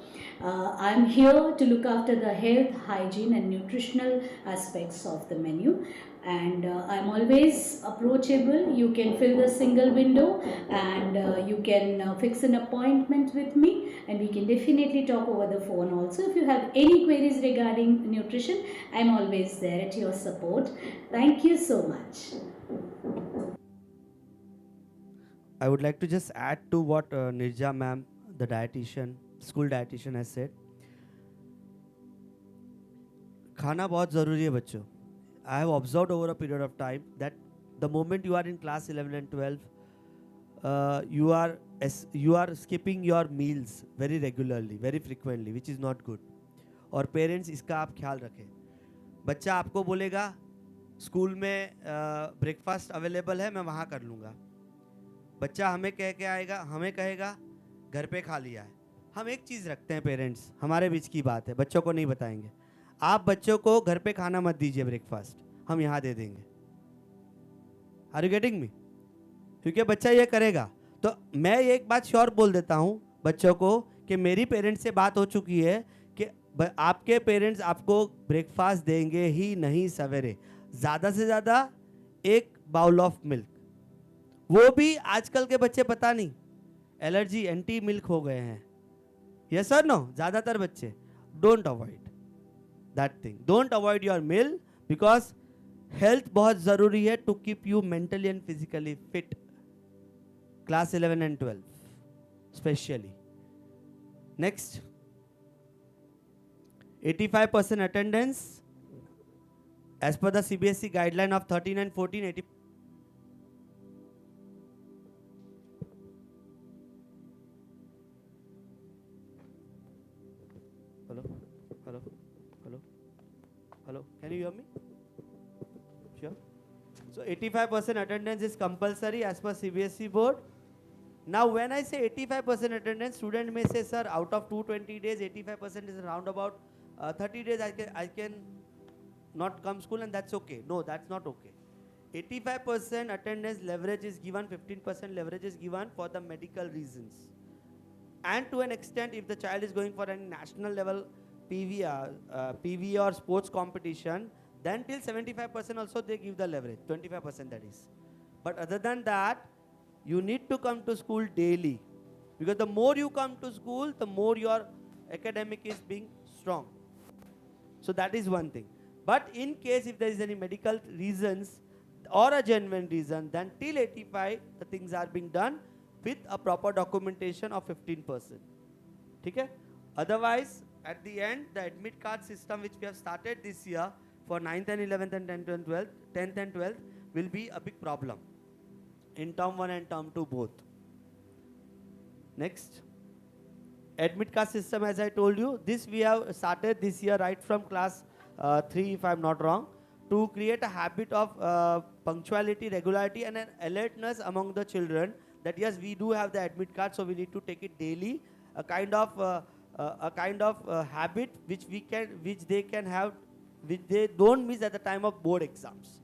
I'm here to look after the health, hygiene and nutritional aspects of the menu, and I'm always approachable. You can fill the single window and you can fix an appointment with me, and we can definitely talk over the phone also. If you have any queries regarding nutrition, I'm always there at your support. Thank you so much.
I would like to just add to what Nirja ma'am, the dietitian, school dietitian has said. खाना बहुत ज़रूरी है बच्चों. I have observed over a period of time that the moment you are in class 11 and 12, you are skipping your meals very regularly, very frequently, which is not good. और parents इसका आप ख्याल रखें. बच्चा आपको बोलेगा स्कूल में breakfast available है, मैं वहाँ कर लूँगा. बच्चा हमें कहेगा घर पे खा लिया है. हम एक चीज़ रखते हैं पेरेंट्स, हमारे बीच की बात है, बच्चों को नहीं बताएंगे. आप बच्चों को घर पे खाना मत दीजिए ब्रेकफास्ट, हम यहाँ दे देंगे. Are you getting me? क्योंकि बच्चा ये करेगा. तो मैं एक बात श्योर बोल देता हूँ बच्चों को कि मेरी पेरेंट्स से बात हो चुकी है कि आपके पेरेंट्स आपको ब्रेकफास्ट देंगे ही नहीं सवेरे. ज़्यादा से ज़्यादा एक बाउल ऑफ मिल्क. वो भी आजकल के बच्चे पता नहीं एलर्जी एंटी मिल्क हो गए हैं. यस और नो? ज़्यादातर बच्चे. Don't avoid that thing. Don't avoid your meal because health बहुत ज़रूरी है to keep you mentally and physically fit. Class 11 and 12 specially. Next. 85% attendance as per the CBSE guideline of 13 and 14. Hello, can you hear me? Sure. So 85% attendance is compulsory as per CBSE board. Now when I say 85% attendance, student may say, sir, out of 220 days, 85% is around about 30 days I can not come school, and that's okay. No, that's not okay. 85% attendance leverage is given, 15% leverage is given for the medical reasons. And to an extent, if the child is going for a national level PV or sports competition, then till 75% also they give the leverage, 25% that is. But other than that, you need to come to school daily, because the more you come to school, the more your academic is being strong. So that is one thing. But in case if there is any medical reasons or a genuine reason, then till 85 the things are being done. with a proper documentation of 15%. Okay? Otherwise, at the end, the admit card system which we have started this year for 9th and 11th and 10th and 12th will be a big problem in term 1 and term 2 both. Next. Admit card system, as I told you, this we have started this year right from class 3 if I'm not wrong, to create a habit of punctuality, regularity and an alertness among the children that yes, we do have the admit card, so we need to take it daily, a kind of habit which they can have, which they don't miss at the time of board exams.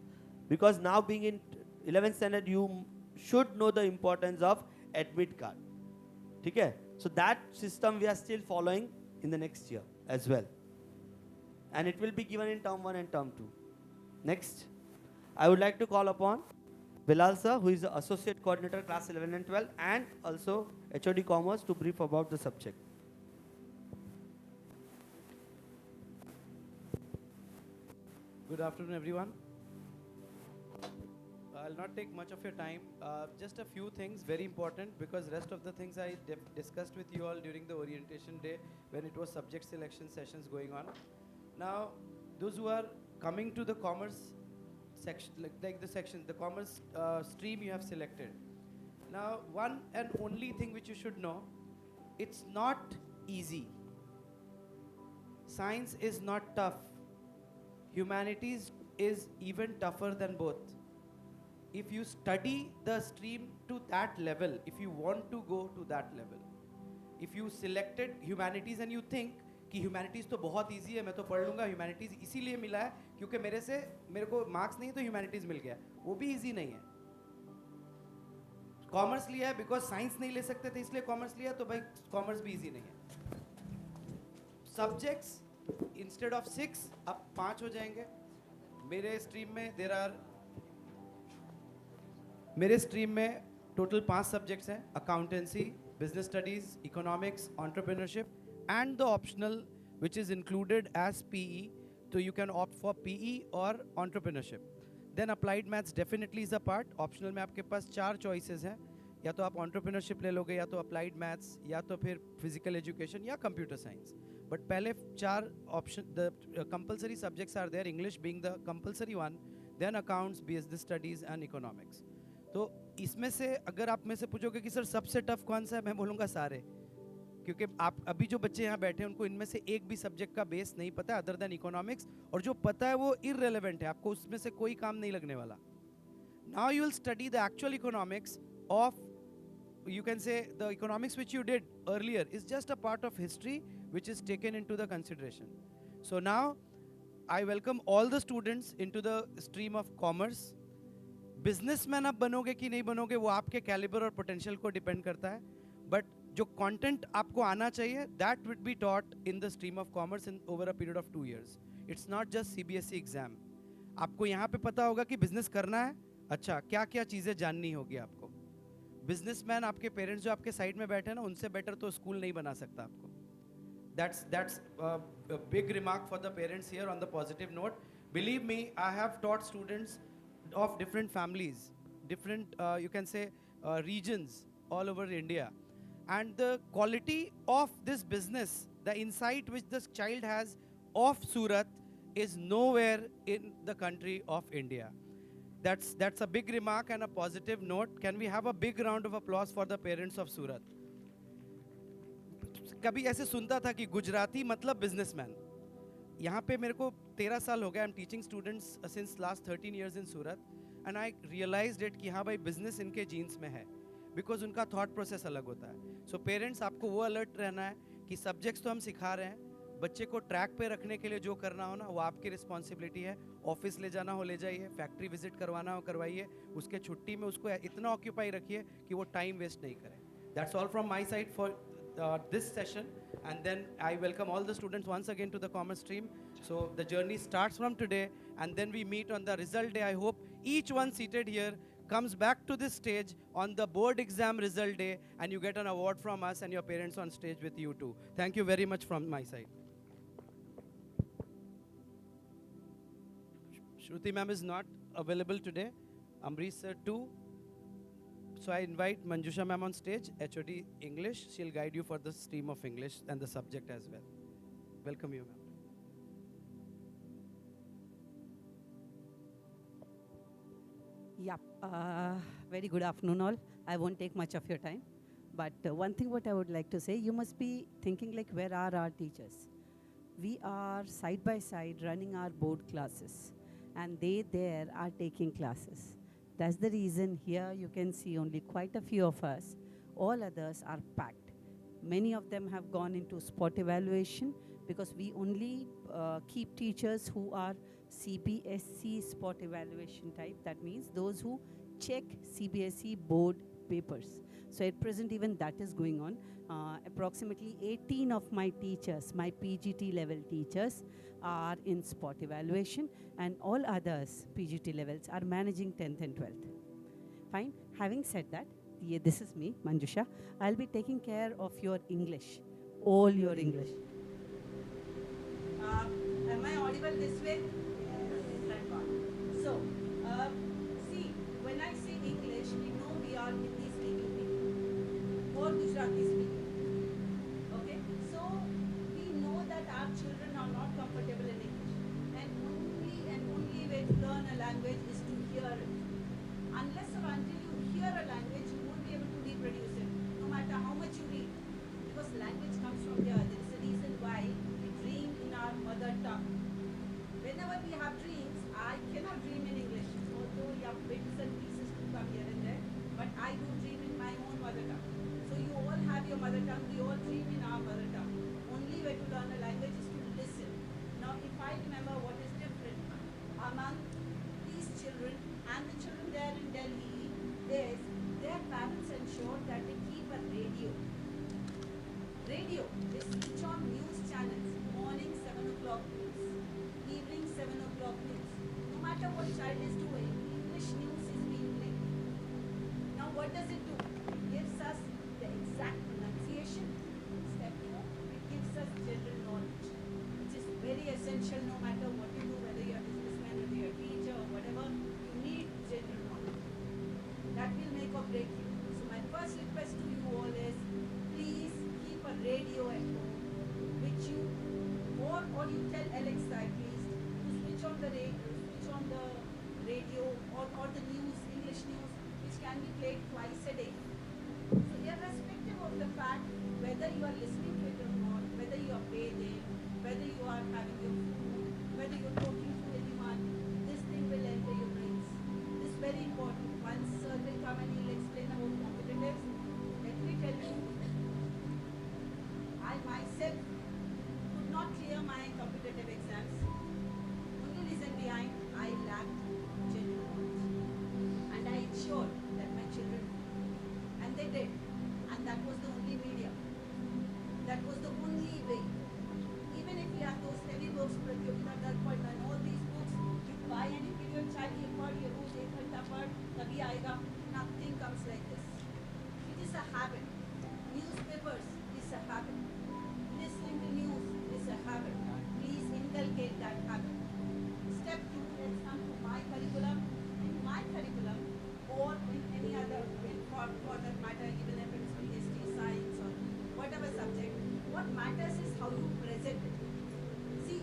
Because now being in 11th standard, you should know the importance of admit card. Okay? So that system we are still following in the next year as well. And it will be given in term 1 and term 2. Next, I would like to call upon Bilal sir, who is the Associate Coordinator class 11 and 12 and also HOD Commerce, to brief about the subject.
Good afternoon, everyone. I'll not take much of your time. Just a few things, very important, because rest of the things I discussed with you all during the orientation day when it was subject selection sessions going on. Now, those who are coming to the commerce section, the commerce stream you have selected. Now, one and only thing which you should know, it's not easy. Science is not tough. Humanities is even tougher than both. If you study the stream to that level, if you want to go to that level, if you selected humanities and you think कि humanities तो बहुत easy है, मैं तो पढ़ लूँगा, humanities इसीलिए मिला है क्योंकि मेरे को marks नहीं तो humanities मिल गया, वो भी easy नहीं है. Commerce लिया है because science नहीं ले सकते थे इसलिए commerce लिया, तो भाई commerce भी easy नहीं है. Subjects instead of 6 अब 5 हो जाएंगे. मेरे स्ट्रीम में टोटल 5 सब्जेक्ट्स हैं, accountancy, business studies, economics, entrepreneurship and the optional which is included as PE, तो you can opt for PE और entrepreneurship. Then applied maths definitely is a part. Optional में आपके पास 4 चॉइसेस हैं, या तो आप एंटरप्रेन्योरशिप ले लोगे, या तो अप्लाइड मैथ्स, या तो फिर फिजिकल एजुकेशन या कंप्यूटर साइंस. बट पहले 4 option, the compulsory subjects are there, English being the compulsory one, then accounts, business studies and economics. तो इसमें से अगर आप में से पूछोगे कि सर सबसे टफ कौन सा है, मैं बोलूँगा सारे, क्योंकि आप अभी जो बच्चे यहाँ बैठे हैं उनको इनमें से एक भी सब्जेक्ट का बेस नहीं पता है अदर देन इकोनॉमिक्स, और जो पता है वो इररेलेवेंट है, आपको उसमें से कोई काम नहीं लगने वाला. Now you will study the actual economics of, you can say the economics which you did earlier is just a part of history which is taken into the consideration. So now I welcome all the students into the stream of commerce. Businessman आप बनोगे कि नहीं बनोगे वो आपके calibre और potential को depend करता है, बट जो कंटेंट आपको आना चाहिए that will be taught in the stream of commerce in over a period of 2 years. It's not just CBSE exam. आपको यहाँ पे पता होगा कि बिजनेस करना है, अच्छा क्या क्या चीज़ें जाननी होगी आपको. बिजनेसमैन आपके पेरेंट्स जो आपके साइड में बैठे हैं ना, उनसे बेटर तो स्कूल नहीं बना सकता आपको. That's a big remark for the parents here on the positive note. Believe me, I have taught students of different families, different you can say regions all over India, and the quality of this business, the insight which this child has of Surat is nowhere in the country of India. That's a big remark and a positive note. Can we have a big round of applause for the parents of Surat? कभी ऐसे सुनता था कि गुजराती मतलब businessman. यहाँ पे मेरे को 13 साल हो गए. I am teaching students since last 13 years in Surat, and I realized it कि हाँ भाई बिजनेस इनके जीन्स में है, बिकॉज उनका थॉट प्रोसेस अलग होता है. सो पेरेंट्स आपको वो अलर्ट रहना है कि सब्जेक्ट्स तो हम सिखा रहे हैं, बच्चे को ट्रैक पे रखने के लिए जो करना हो ना वो आपकी रिस्पॉन्सिबिलिटी है. ऑफिस ले जाना हो ले जाइए, फैक्ट्री विजिट करवाना हो करवाइए, उसके छुट्टी में उसको इतना ऑक्यूपाई रखिए कि वो टाइम वेस्ट नहीं करे. That's all from my side for this session, and then I welcome all the students once again to the commerce stream. So the journey starts from today, and then we meet on the result day. I hope each one seated here comes back to this stage on the board exam result day, and you get an award from us and your parents on stage with you too. Thank you very much from my side. Shruti ma'am is not available today. Amrish sir too. So I invite Manjusha ma'am on stage, HOD English. She'll guide you for the stream of English and the subject as well. Welcome you, ma'am.
Yeah, very good afternoon, all. I won't take much of your time. But one thing what I would like to say, you must be thinking like, where are our teachers? We are side by side running our board classes, and they there are taking classes. That's the reason here you can see only quite a few of us. All others are packed. Many of them have gone into spot evaluation because we only keep teachers who are CBSC spot evaluation type. That means those who check CBSE board papers. So at present, even that is going on. Approximately 18 of my teachers, my PGT level teachers, are in spot evaluation, and all others, PGT levels, are managing 10th and 12th. Fine. Having said that, this is me, Manjusha. I'll be taking care of your English, all your English. Am I audible this way? Thank God. So, see, when I say English, we know we are Hindi speaking people or Gujarati speaking. Okay? So, we know that our children are not comfortable in English. And only way to learn a language is to hear it. Unless or until you hear a language, you won't be able to reproduce it, no matter how much you read. Because language comes from there. There is a reason why we dream in our mother tongue. Whenever we have dreams, I cannot dream in English, although you have bits and pieces to come here and there, but I do dream in my own mother tongue. So you all have your mother tongue, we all dream in our mother tongue. Only way to learn a language is to listen. Now, if I remember what is different among these children and the children there in Delhi is their parents ensure that they keep a radio. Radio, they switch on news channels, morning 7 o'clock news, evening 7 o'clock news. No matter what child is doing, English news is being played. Now what does it do? It gives us the exact pronunciation. Step 2, it gives us general knowledge, which is very essential no matter what you do, whether you're a businessman, whether you're a teacher or whatever, you need general knowledge. That will make or break you. So my first request to you all is, please keep a radio at home, which you, or you tell Alexa at least, to switch on the radio or the news, English news, which can be played twice a day. So irrespective of the fact whether you are listening to it or not, whether you are bathing, whether you are having your food, whether you're talking to anyone, this thing will enter your brains. This is very important. Once sir will come and he'll explain about competitives, let me tell you, I myself could not clear my competitive exams. Only reason behind, I lacked genuine knowledge. And I ensured that my children would. And they did. And that was the only medium. That was the only way. Even if you have those heavy books, Pratyogita Darpan and all these books, you buy and you give your child a part, you root, a ghanta part, kabhi aayega, nothing comes like this. It is a habit. Newspapers is a habit. Listening to news is a habit. Please inculcate that habit. Step 2, let's come to my curriculum. In my curriculum, or in any other, for that matter, even if it's history, science, or whatever subject, what matters is how you present it. See,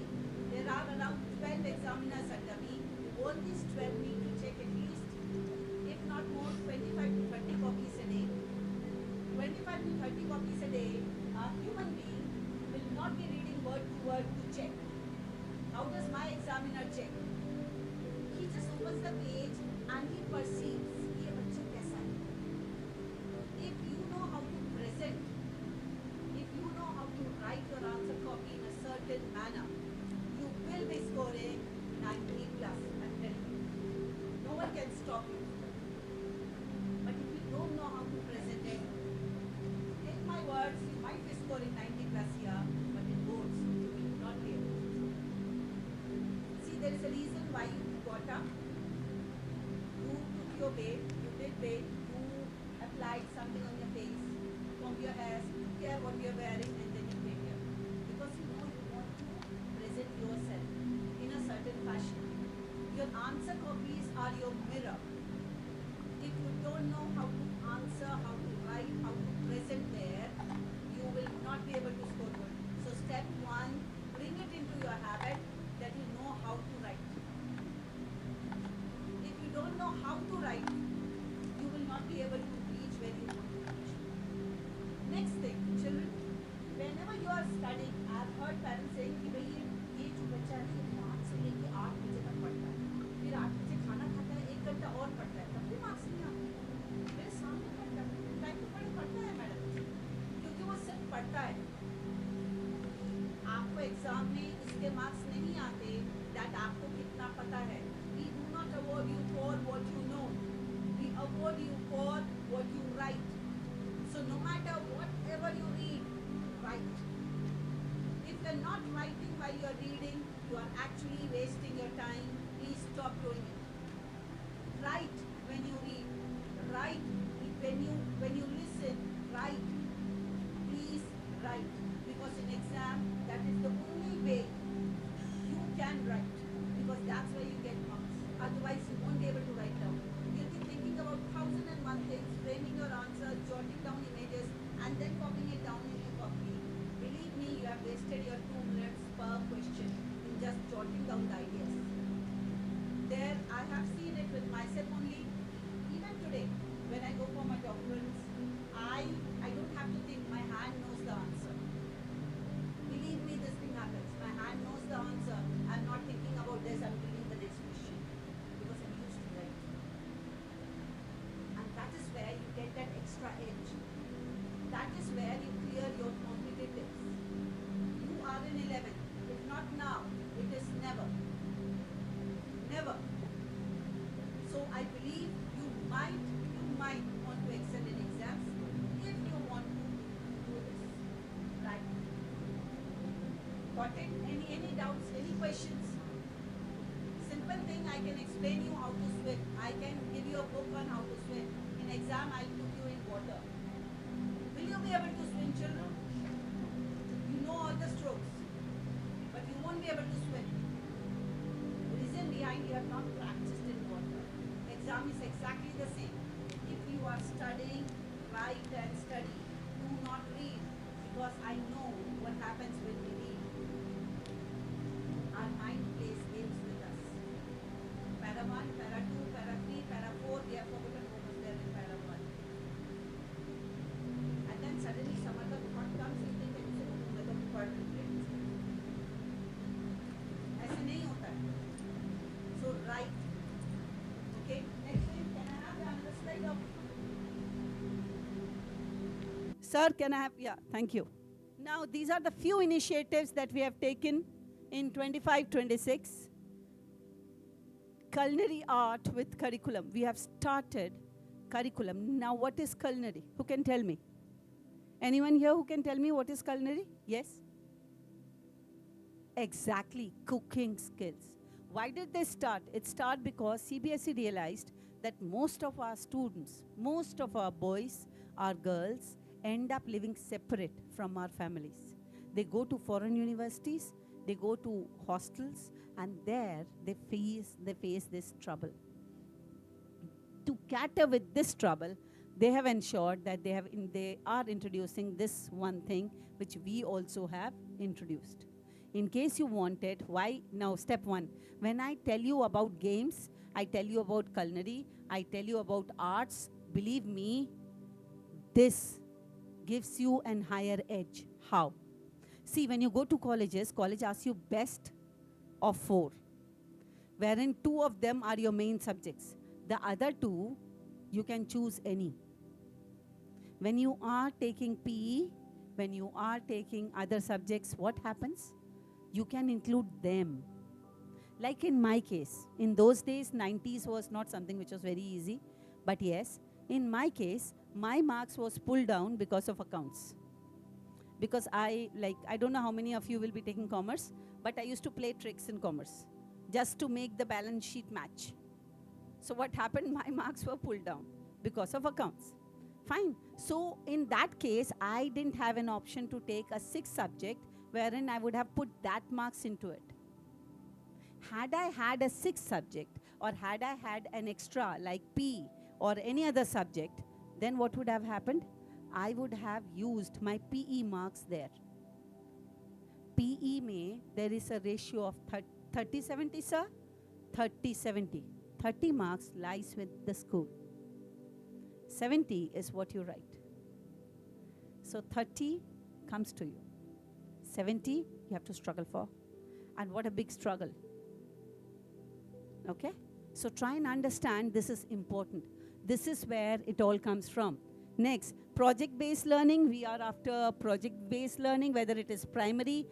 there are around 12 examiners under me. All these 12 need to check at least, if not more, 25 to 30 copies a day. 25 to 30 copies a day, a human being will not be reading word to word to check. How does my examiner check? He just opens the page and he perceives, ये बच्चा कैसा है. If you know how to present, if you know how to write your answer copy in a certain manner, you will be scoring 90 plus, I'm telling you. No one can stop you. But if you don't know how to present it, take my words, you might be scoring 90 plus here, but in boards, you will not be able to. See, there is a reason why you got up. You took your bath, you did bathe, you applied something on your face, combed your hair, took care what you're wearing, and then you came here. Because you know you want to present yourself in a certain fashion. Your answer copies are your mirror. If you don't know how to exam में इसके marks नहीं आते, that आपको कितना पता है. We do not award you for what you know. We award you for what you write. So no matter whatever you read, write. If you're not writing while you're reading, you are actually wasting your time. Please stop doing it. Write when you read. Write when you listen. Write. Please write. Because in exam, that is the only way you can write. Because that's where you get marks. Otherwise, you won't be able to write down. You'll be thinking about 1001 things, framing your answers, jotting down images, and then copying it down in your copy. Believe me, you have wasted your 2 minutes per question in just jotting down the ideas. There, I have seen it with myself only. Even today, when I go for my doctorals, I don't have to think. My hand knows the answer. Believe me, this thing happens. My hand knows the answer. I'm not thinking about this. I'm reading the next question because I'm used to write. And that is where you get that extra edge. That is where you clear your competitives. You are in 11th. If not now, it is never. Never. So I believe you might want to excel in exams if you want to do this. Right. Got it? Any doubts? Any questions? Simple thing, I can explain you how to swim. I can give you a book on how to swim. In exam, I'll put you in water. Will you be able to swim, children? You know all the strokes, but you won't be able to swim. The reason behind you have not practiced in water. Exam is exactly the same. If you are studying, write and study. Do not read, because I know what happens when we read. Our mind plays games with us. Para 1, para 2, para 3, para 4, we have forgotten what was there in para 1. And then suddenly some other thought comes, you think it's another important place. ऐसे नहीं होता है. So write. Okay. Next thing, can I have the another slide of?
Sir, can I have, yeah, thank you. Now, these are the few initiatives that we have taken in 25-26. Culinary art with curriculum. We have started curriculum. Now, what is culinary? Who can tell me? Anyone here who can tell me what is culinary? Yes? Exactly, cooking skills. Why did they start? It started because CBSE realized that most of our students, most of our boys, our girls, end up living separate from our families. They go to foreign universities, they go to hostels, and there they face this trouble. To cater with this trouble, they have ensured that they are introducing this one thing which we also have introduced. In case you wanted, why now step 1. When I tell you about games, I tell you about culinary, I tell you about arts, believe me, this gives you an higher edge. How? See, when you go to colleges, college asks you best of 4, wherein 2 of them are your main subjects. The other 2, you can choose any. When you are taking PE, when you are taking other subjects, what happens? You can include them. Like in my case, in those days, 90s was not something which was very easy. But yes, in my case, my marks was pulled down because of accounts. Because I don't know how many of you will be taking commerce, but I used to play tricks in commerce just to make the balance sheet match. So what happened? My marks were pulled down because of accounts. Fine. So in that case, I didn't have an option to take a 6th subject wherein I would have put that marks into it. Had I had a 6th subject, or had I had an extra like P or any other subject, then what would have happened? I would have used my PE marks there. PE में there is a ratio of 30-70, sir? 30-70. 30 marks lies with the school. 70 is what you write. So 30 comes to you. 70 you have to struggle for. And what a big struggle. Okay? So try and understand this is important. This is where it all comes from. Next, project-based learning. We are after project-based learning, whether it is primary,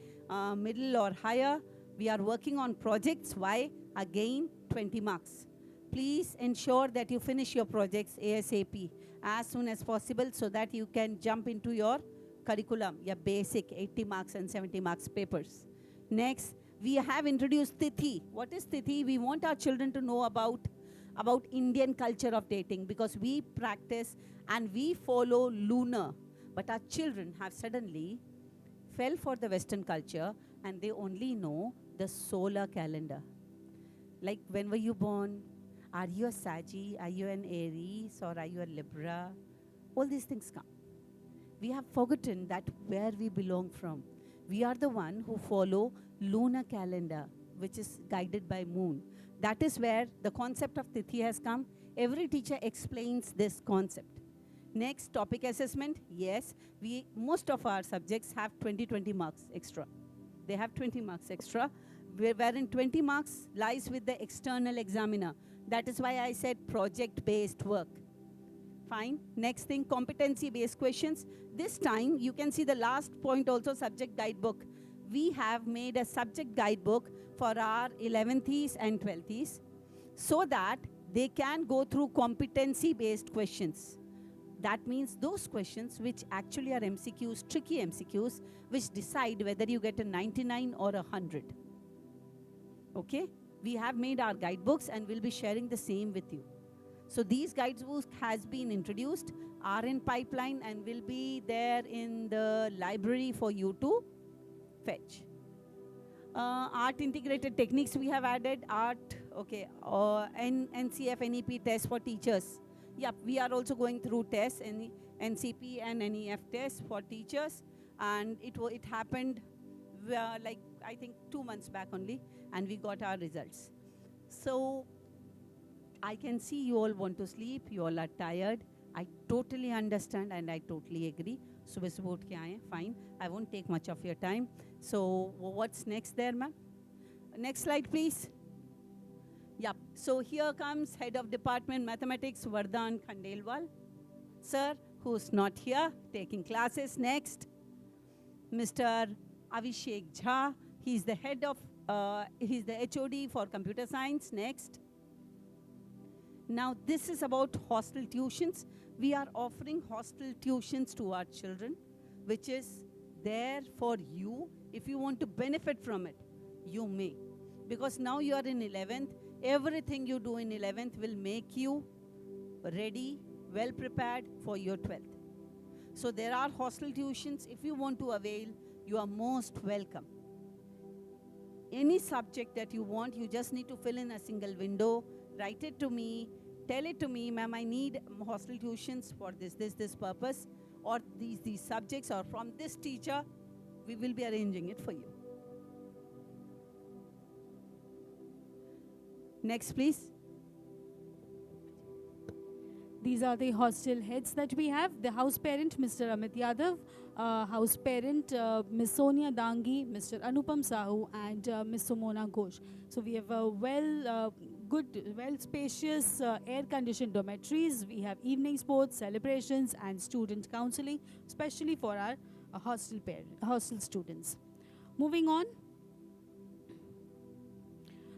middle or higher. We are working on projects. Why? Again, 20 marks. Please ensure that you finish your projects ASAP as soon as possible so that you can jump into your curriculum, your basic 80 marks and 70 marks papers. Next, we have introduced Tithi. What is Tithi? We want our children to know about Indian culture of dating, because we practice and we follow lunar. But our children have suddenly fell for the Western culture and they only know the solar calendar. Like, when were you born? Are you a Saggy? Are you an Aries? Or are you a Libra? All these things come. We have forgotten that where we belong from. We are the one who follow lunar calendar, which is guided by moon. That is where the concept of Tithi has come. Every teacher explains this concept. Next, topic assessment. Yes, most of our subjects have 20 marks extra. They have 20 marks extra, wherein 20 marks lies with the external examiner. That is why I said project-based work. Fine. Next thing, competency-based questions. This time, you can see the last point also, subject guidebook. We have made a subject guidebook for our 11th and 12th so that they can go through competency-based questions. That means those questions which actually are MCQs, tricky MCQs, which decide whether you get a 99 or a 100. Okay? We have made our guidebooks and we'll be sharing the same with you. So these guidebooks has been introduced, are in pipeline, and will be there in the library for you to fetch. Art integrated techniques we have added. Art, okay, NCF, NEP test for teachers. Yep, we are also going through tests, NCP and NEF tests for teachers. And it happened like, I think 2 months back only, and we got our results. So I can see you all want to sleep, you all are tired. I totally understand and I totally agree. Subah subah utھ ke aaye, fine. I won't take much of your time. So what's next there, ma'am? Next slide, please. Yep. So here comes Head of Department Mathematics, Vardhan Khandelwal. Sir, who's not here, taking classes. Next, Mr. Avishek Jha. He's the he's the HOD for Computer Science. Next. Now, this is about hostel tuitions. We are offering hostel tuitions to our children, which is there for you. If you want to benefit from it, you may. Because now you are in 11th, everything you do in 11th will make you ready, well prepared for your 12th. So there are hostel tuitions. If you want to avail, you are most welcome. Any subject that you want, you just need to fill in a single window, write it to me, tell it to me, ma'am, I need hostel tuitions for this purpose, or these subjects, or from this teacher. We will be arranging it for you. Next, please.
These are the hostel heads that we have. The house parent, Mr. Amit Yadav, house parent, Ms. Sonia Dangi, Mr. Anupam Sahu, and Ms. Sumona Ghosh. So we have spacious air-conditioned dormitories. We have evening sports, celebrations, and student counseling, especially for our hostel students. Moving on.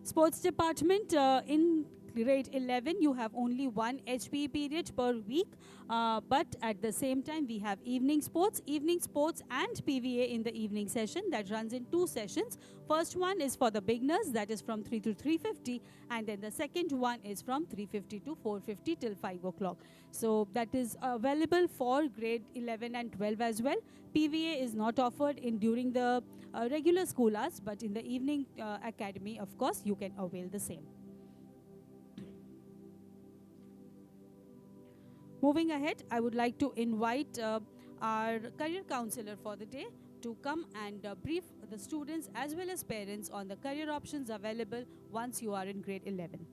Sports department, in grade 11, you have only one HPE period per week, but at the same time, we have evening sports and PVA in the evening session that runs in 2 sessions. First one is for the beginners, that is from 3 to 3:50, and then the second one is from 3:50 to 4:50 till 5 o'clock. So that is available for grade 11 and 12 as well. PVA is not offered during the regular school hours, but in the evening academy, of course, you can avail the same. Moving ahead, I would like to invite our career counselor for the day to come and brief the students as well as parents on the career options available once you are in grade 11.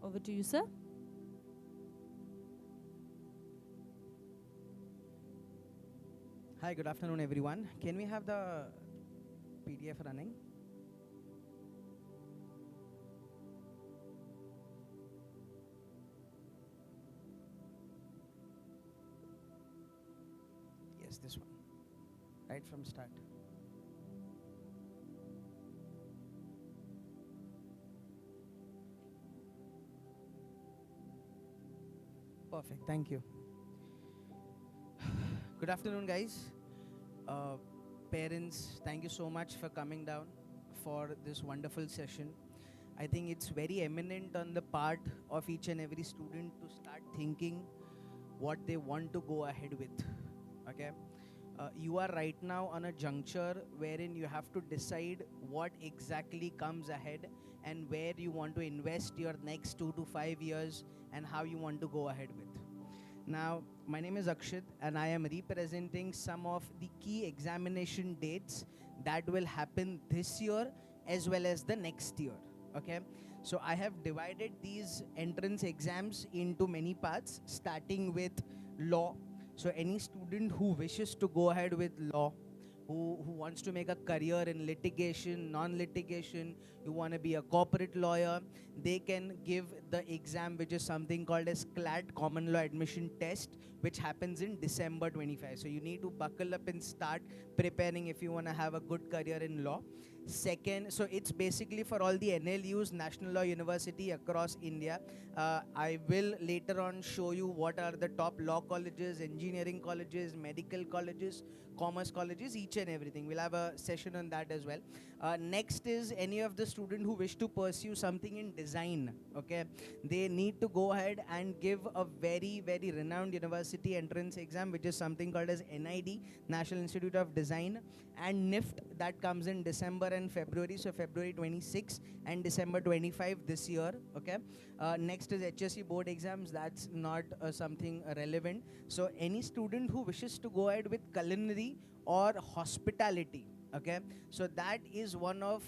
Over to you, sir.
Hi, good afternoon, everyone. Can we have the PDF running? this one, right from start. Perfect, thank you. Good afternoon, guys. Uh, Parents, thank you so much for coming down for this wonderful session. I think it's very eminent on the part of each and every student to start thinking what they want to go ahead with. Okay? You are right now on a juncture wherein you have to decide what exactly comes ahead and where you want to invest your next 2 to 5 years and how you want to go ahead with. Now, my name is Akshit and I am representing some of the key examination dates that will happen this year as well as the next year. Okay, so I have divided these entrance exams into many parts, starting with law. So any student who wishes to go ahead with law, who wants to make a career in litigation, non-litigation, you want to be a corporate lawyer, they can give the exam, which is something called as CLAT, Common Law Admission Test, which happens in December 25. So you need to buckle up and start preparing if you want to have a good career in law. Second, so it's basically for all the NLUs, National Law University across India. I will later on show you what are the top law colleges, engineering colleges, medical colleges, commerce colleges, each and everything. We'll have a session on that as well. Next is any of the student who wish to pursue something in design. Okay, they need to go ahead and give a very, very renowned university entrance exam, which is something called as NID, National Institute of Design, and NIFT, that comes in December and February. So February 26 and December 25 this year. Okay. Next is HSC board exams. That's not something relevant. So any student who wishes to go ahead with culinary or hospitality, okay, so that is one of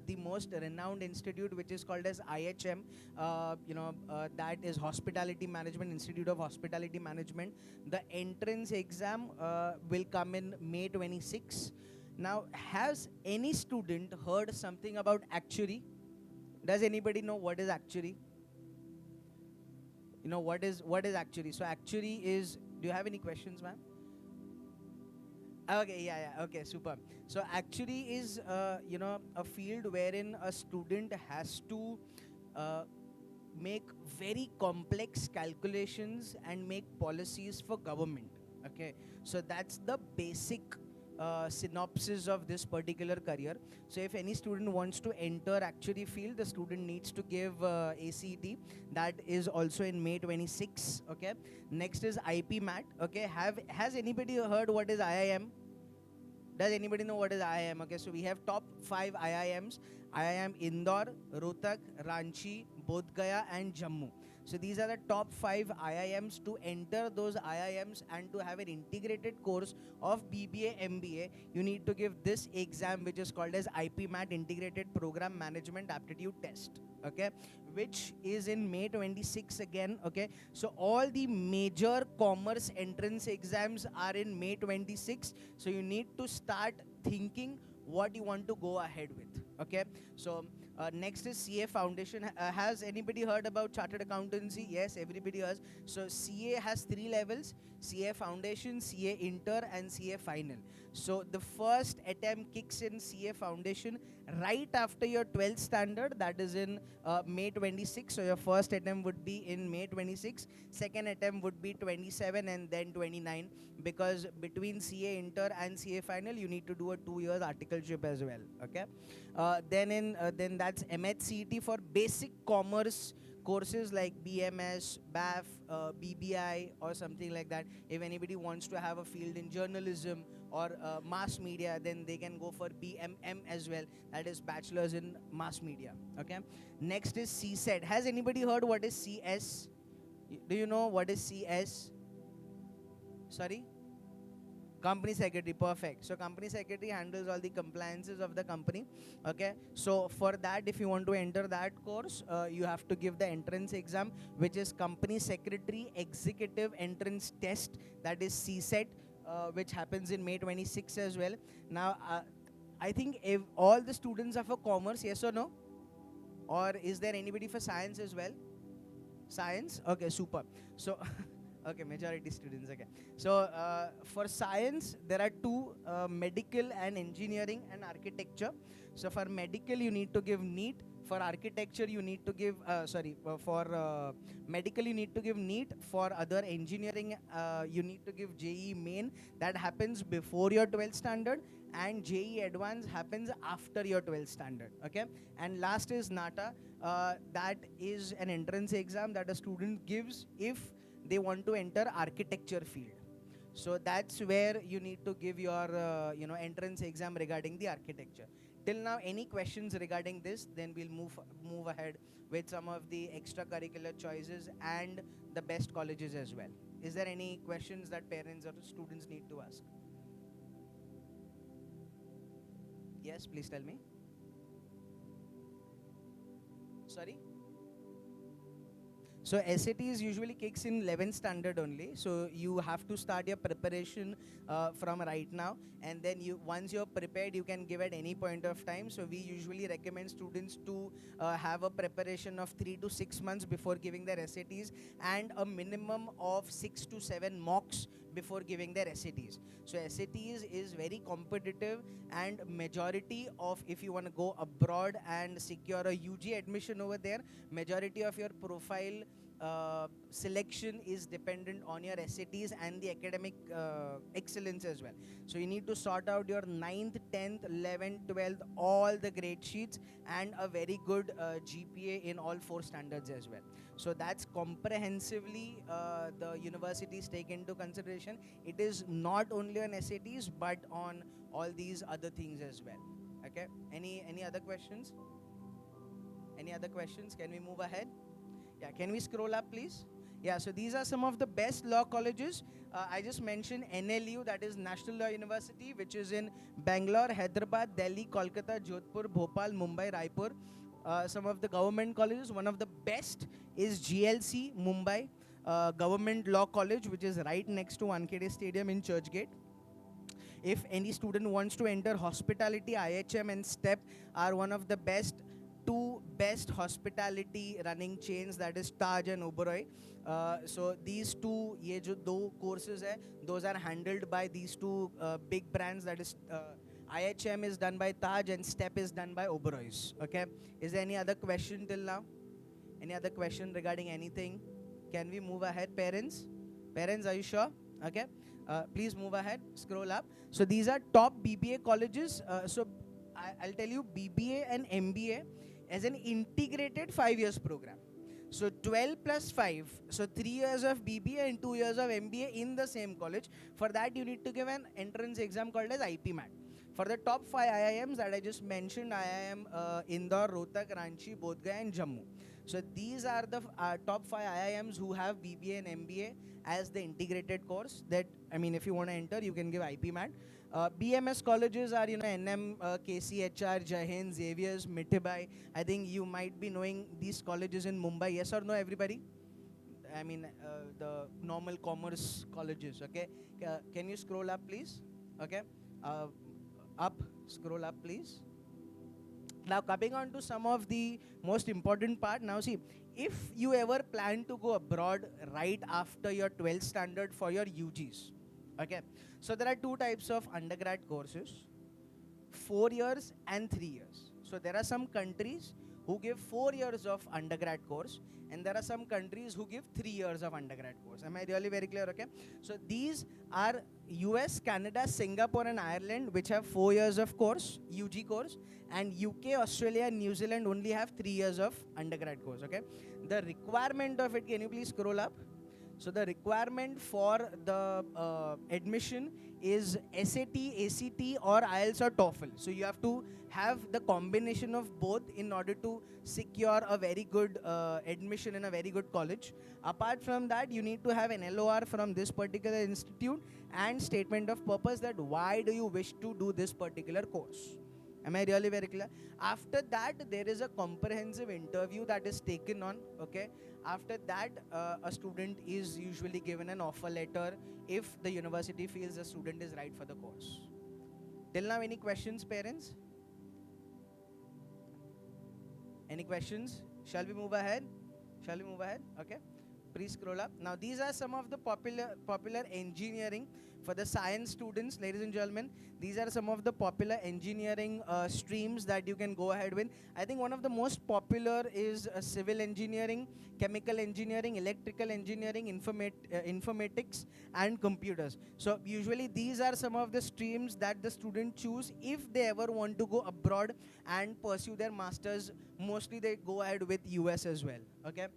the most renowned institute, which is called as IHM. That is Hospitality Management, Institute of Hospitality Management. The entrance exam will come in May 26. Now, has any student heard something about actuary? Does anybody know what is actuary? You know what is actuary? So actuary is, do you have any questions, ma'am? Okay, yeah, okay, super. So actuary is, a field wherein a student has to make very complex calculations and make policies for government. Okay, so that's the basic synopsis of this particular career. So if any student wants to enter actuary field, the student needs to give ACT. That is also in May 26. Okay, next is IP MAT. Okay, has anybody heard what is IIM? Does anybody know what is IIM? Okay, so we have top 5 IIMs. IIM Indore, Rohtak, Ranchi, Bodh Gaya and Jammu. So these are the top 5 IIMs. To enter those IIMs and to have an integrated course of BBA, MBA, you need to give this exam, which is called as IP MAT, Integrated Program Management Aptitude Test. Okay, which is in May 26 again. Okay, so all the major commerce entrance exams are in May 26. So you need to start thinking what you want to go ahead with. Okay, so next is CA Foundation. Has anybody heard about Chartered Accountancy? Yes, everybody has. So CA has 3 levels: CA Foundation, CA Inter and CA Final. So the first attempt kicks in CA Foundation right after your 12th standard, that is in May 26. So your first attempt would be in May 26, second attempt would be 27 and then 29, because between CA Inter and CA Final you need to do a 2 years articleship as well. Okay, then that's MHCET for basic commerce courses like BMS, BAF, BBI or something like that. If anybody wants to have a field in journalism or mass media, then they can go for BMM as well, that is Bachelor's in Mass Media. Okay, next is CSET. Has anybody heard what is CS? Do you know what is CS? Sorry? Company secretary, perfect. So company secretary handles all the compliances of the company. Okay, so for that, if you want to enter that course, you have to give the entrance exam, which is company secretary executive entrance test, that is CSET, which happens in May 26 as well. Now, I think if all the students are for commerce, yes or no? Or is there anybody for science as well? Science? Okay, super. So Okay, majority students. Okay. So for science, there are two: medical and engineering and architecture. So for medical, you need to give NEET. For architecture, you need to give for medical, you need to give NEET. For other engineering, you need to give JEE main. That happens before your 12th standard, and JEE advanced happens after your 12th standard. Okay. And last is NATA. That is an entrance exam that a student gives if they want to enter architecture field. So that's where you need to give your entrance exam regarding the architecture. Till now, any questions regarding this? Then we'll move ahead with some of the extracurricular choices and the best colleges as well. Is there any questions that parents or students need to ask? Yes, please tell me. Sorry. So SATs usually kicks in 11th standard only. So you have to start your preparation from right now, and then once you're prepared, you can give at any point of time. So we usually recommend students to have a preparation of 3 to 6 months before giving their SATs, and a minimum of 6 to 7 mocks before giving their SATs. So SATs is very competitive, and majority of, if you want to go abroad and secure a UG admission over there, majority of your profile selection is dependent on your SATs and the academic excellence as well. So you need to sort out your 9th, 10th, 11th, 12th, all the grade sheets, and a very good GPA in all 4 standards as well. So that's comprehensively the universities take into consideration. It is not only on SATs but on all these other things as well. Okay. Any other questions? Any other questions? Can we move ahead? Yeah, can we scroll up, please? Yeah, so these are some of the best law colleges. I just mentioned NLU, that is National Law University, which is in Bangalore, Hyderabad, Delhi, Kolkata, Jodhpur, Bhopal, Mumbai, Raipur. Some of the government colleges, one of the best is GLC, Mumbai, Government Law College, which is right next to Wankhede Stadium in Churchgate. If any student wants to enter hospitality, IHM and STEP are one of the two best hospitality running chains, that is Taj and Oberoi. So these two, ye jo do courses hai, those are handled by these two big brands, that is IHM is done by Taj and STEP is done by Oberoi's. Okay. Is there any other question till now? Any other question regarding anything? Can we move ahead, parents? Parents, are you sure? Okay. Please move ahead. Scroll up. So these are top BBA colleges. I'll tell you, BBA and MBA as an integrated 5 years program. So 12 plus 5, so 3 years of BBA and 2 years of MBA in the same college. For that, you need to give an entrance exam called as IPMAT. For the top 5 IIMs that I just mentioned, IIM Indore, Rohtak, Ranchi, Bodh Gaya and Jammu. So these are the top 5 IIMs who have BBA and MBA as the integrated course. That, I mean, if you want to enter, you can give IPMAT. BMS colleges are, NM, KCHR, Jain, Xavier's, Mithibai. I think you might be knowing these colleges in Mumbai. Yes or no, everybody? I mean, the normal commerce colleges. Okay. Can you scroll up, please? Okay. Scroll up, please. Now coming on to some of the most important part. Now see, if you ever plan to go abroad right after your 12th standard for your UGs, okay, so there are 2 types of undergrad courses, 4 years and 3 years. So there are some countries who give 4 years of undergrad course, and there are some countries who give 3 years of undergrad course. Am I really very clear? Okay. So these are US, Canada, Singapore and Ireland, which have 4 years of course, UG course, and UK, Australia and New Zealand only have 3 years of undergrad course. Okay. The requirement of it, can you please scroll up? So the requirement for the admission is SAT, ACT or IELTS or TOEFL. So you have to have the combination of both in order to secure a very good admission in a very good college. Apart from that, you need to have an LOR from this particular institute and statement of purpose, that why do you wish to do this particular course. Am I really very clear? After that, there is a comprehensive interview that is taken on. Okay. After that, a student is usually given an offer letter if the university feels the student is right for the course. Till now, any questions, parents? Any questions? Shall we move ahead? Shall we move ahead? Okay. please scroll up. Now these are some of the popular engineering for the science students, ladies and gentlemen. These are some of the popular engineering streams that you can go ahead with. I think one of the most popular is civil engineering, chemical engineering, electrical engineering, informatics, and computers. So usually these are some of the streams that the student choose if they ever want to go abroad and pursue their masters. Mostly they go ahead with US as well. Okay,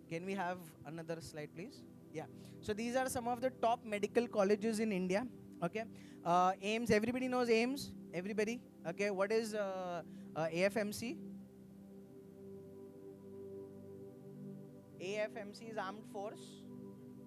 can we have another slide, please? Yeah. So these are some of the top medical colleges in India. Okay. AIMS. Everybody knows AIMS. Everybody. Okay. What is AFMC? AFMC is Armed Force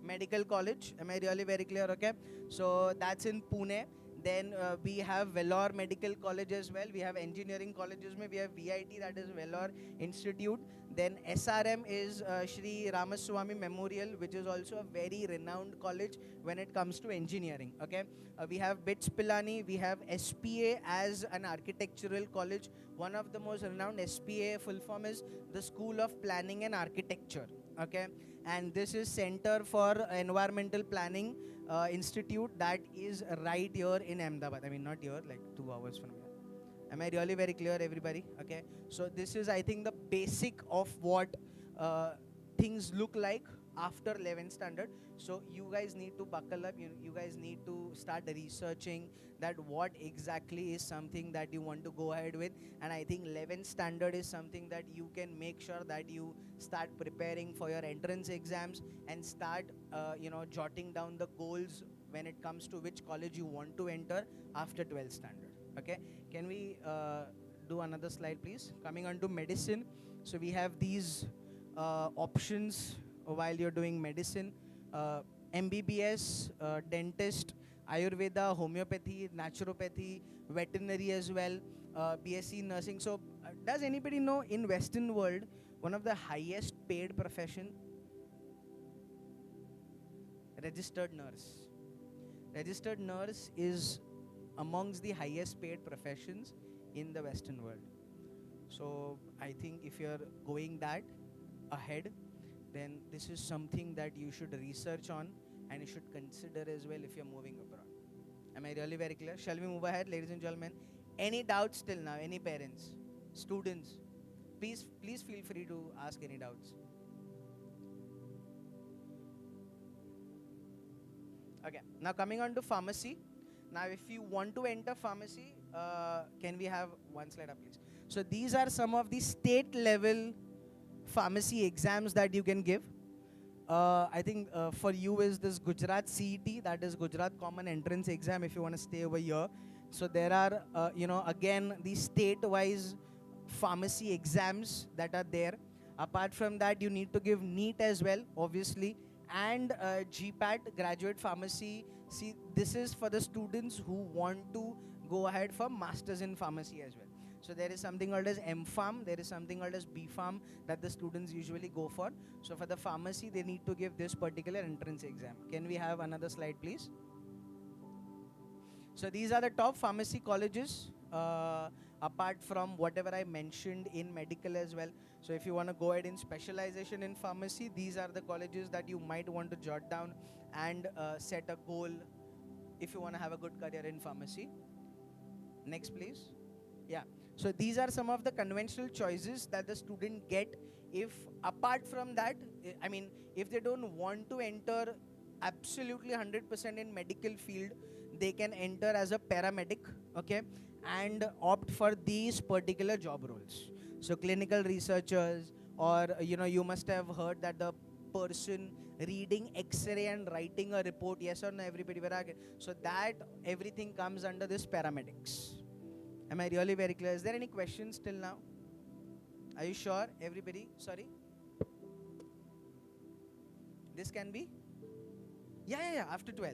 Medical College. Am I really very clear? Okay. So that's in Pune. Then we have Vellore Medical College as well. We have engineering colleges. We have VIT, that is Vellore Institute. Then SRM is Shri Ramaswamy Memorial, which is also a very renowned college when it comes to engineering. Okay, we have BITS Pilani. We have SPA as an architectural college. One of the most renowned SPA full form is the School of Planning and Architecture. Okay, and this is Center for Environmental Planning Institute that is right here in Ahmedabad. I mean, not here, like 2 hours from here. Am I really very clear, everybody? Okay. So this is, I think, the basic of what things look like after 11th standard. So you guys need to buckle up. You guys need to start researching that what exactly is something that you want to go ahead with. And I think 11th standard is something that you can make sure that you start preparing for your entrance exams and start, jotting down the goals when it comes to which college you want to enter after 12th standard. Okay, can we do another slide, please? Coming on to medicine. So we have these options while you're doing medicine. MBBS, dentist, Ayurveda, homeopathy, naturopathy, veterinary as well, BSc nursing. So does anybody know in Western world, one of the highest paid profession? Registered nurse. Registered nurse is amongst the highest paid professions in the Western world. So I think if you're going that ahead, then this is something that you should research on and you should consider as well if you're moving abroad. Am I really very clear? Shall we move ahead, ladies and gentlemen? Any doubts till now? Any parents, students? Please feel free to ask any doubts. Okay, now coming on to pharmacy. Now, if you want to enter pharmacy, can we have one slide up, please? So these are some of the state level pharmacy exams that you can give. I think for you is this Gujarat CET, that is Gujarat Common Entrance Exam, if you want to stay over here. So there are, again, the state-wise pharmacy exams that are there. Apart from that, you need to give NEET as well, obviously, and GPAT, Graduate Pharmacy. See, this is for the students who want to go ahead for Masters in Pharmacy as well. So there is something called as M.Pharm, there is something called as B.Pharm that the students usually go for. So for the pharmacy, they need to give this particular entrance exam. Can we have another slide, please? So these are the top pharmacy colleges, apart from whatever I mentioned in medical as well. So if you want to go ahead in specialization in pharmacy, these are the colleges that you might want to jot down and set a goal if you want to have a good career in pharmacy. Next, please. Yeah. So these are some of the conventional choices that the student get if, apart from that, I mean, if they don't want to enter absolutely 100% in medical field, they can enter as a paramedic, okay, and opt for these particular job roles. So clinical researchers, or you must have heard that the person reading X-ray and writing a report, yes or no, everybody? So that everything comes under this paramedics. Am I really very clear? Is there any questions till now? Are you sure, everybody? Sorry? This can be? Yeah, after 12.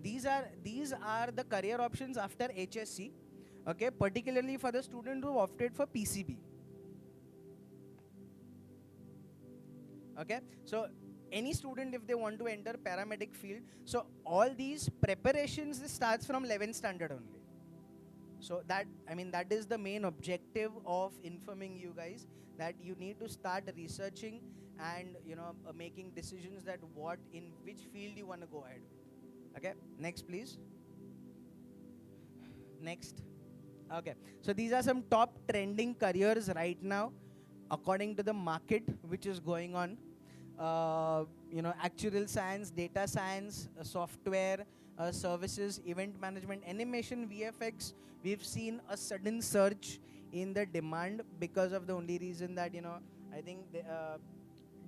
These are the career options after HSC, okay, particularly for the student who opted for PCB. Okay, so any student, if they want to enter paramedic field, so all these preparations starts from 11th standard only. So that is the main objective of informing you guys that you need to start researching and making decisions that what in which field you want to go ahead with. Okay, next please. Next. Okay, so these are some top trending careers right now according to the market which is going on. Actuarial science, data science, software, services, event management, animation, VFX. We've seen a sudden surge in the demand because of the only reason that I think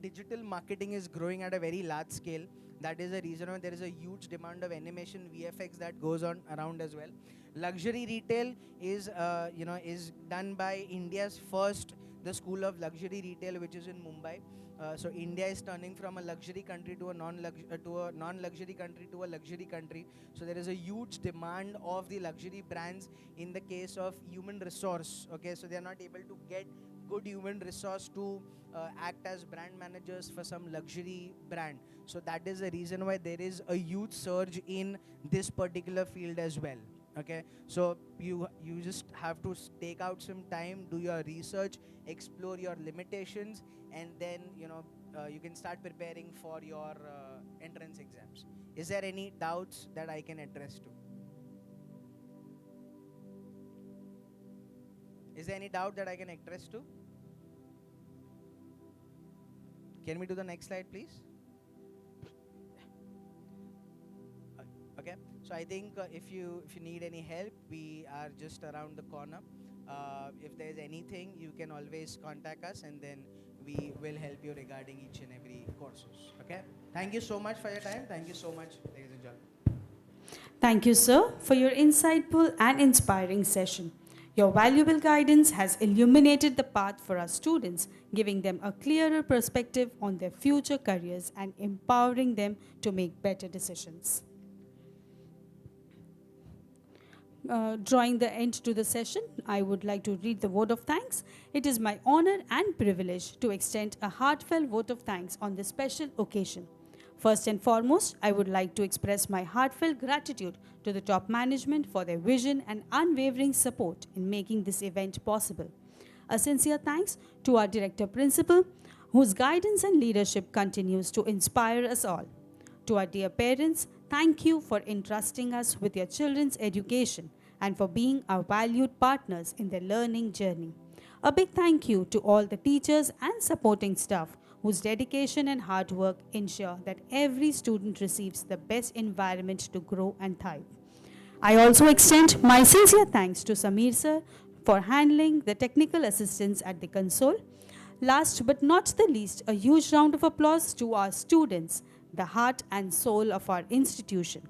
digital marketing is growing at a very large scale. That is the reason why there is a huge demand of animation, VFX that goes on around as well. Luxury retail is is done by India's first, the School of Luxury Retail, which is in Mumbai. So India is turning from a luxury country to a non-luxury country to a luxury country. So there is a huge demand of the luxury brands in the case of human resource. Okay, so they are not able to get good human resource to act as brand managers for some luxury brand. So that is the reason why there is a huge surge in this particular field as well. Okay, so you just have to take out some time, do your research, explore your limitations, and then you can start preparing for your entrance exams. Is there any doubts that I can address to? Is there any doubt that I can address to? Can we do the next slide, please? Okay, so I think if you need any help, we are just around the corner. If there is anything, you can always contact us, and then we will help you regarding each and every courses. Okay, thank you so much for your time. Thank you so much, ladies and gentlemen.
Thank you, sir, for your insightful and inspiring session. Your valuable guidance has illuminated the path for our students, giving them a clearer perspective on their future careers and empowering them to make better decisions. Drawing the end to the session, I would like to read the vote of thanks. It is my honor and privilege to extend a heartfelt vote of thanks on this special occasion. First and foremost, I would like to express my heartfelt gratitude to the top management for their vision and unwavering support in making this event possible. A sincere thanks to our Director Principal, whose guidance and leadership continues to inspire us all. To our dear parents, thank you for entrusting us with your children's education and for being our valued partners in their learning journey. A big thank you to all the teachers and supporting staff whose dedication and hard work ensure that every student receives the best environment to grow and thrive. I also extend my sincere thanks to Samir sir for handling the technical assistance at the console. Last but not the least, a huge round of applause to our students, the heart and soul of our institution.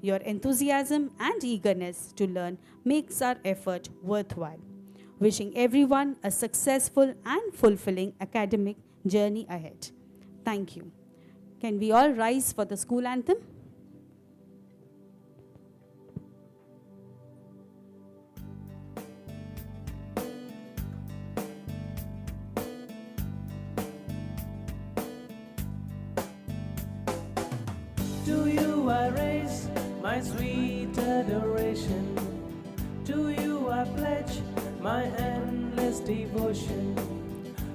Your enthusiasm and eagerness to learn makes our effort worthwhile. Wishing everyone a successful and fulfilling academic journey ahead. Thank you. Can we all rise for the school anthem?
To you I raise my sweet adoration. To you I pledge my endless devotion.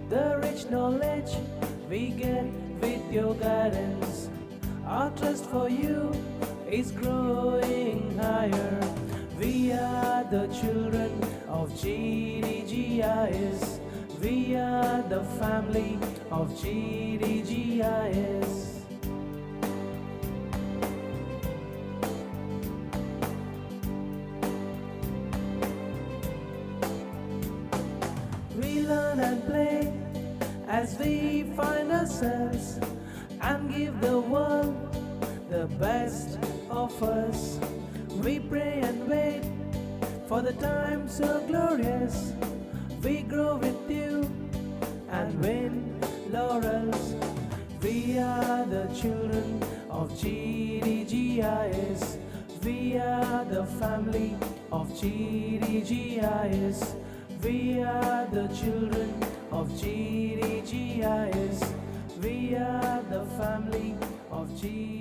The rich knowledge we get with your guidance. Our trust for you is growing higher. We are the children of G.D.Goenka. We are the family of G.D.Goenka. We learn and play as we find ourselves and give the world the best of us. We pray and wait for the time so glorious. We grow with you and win laurels. We are the children of G.D.Goenka. We are the family of G.D.Goenka. We are the children of G.D.Goenka. We are the family of G.D.Goenka.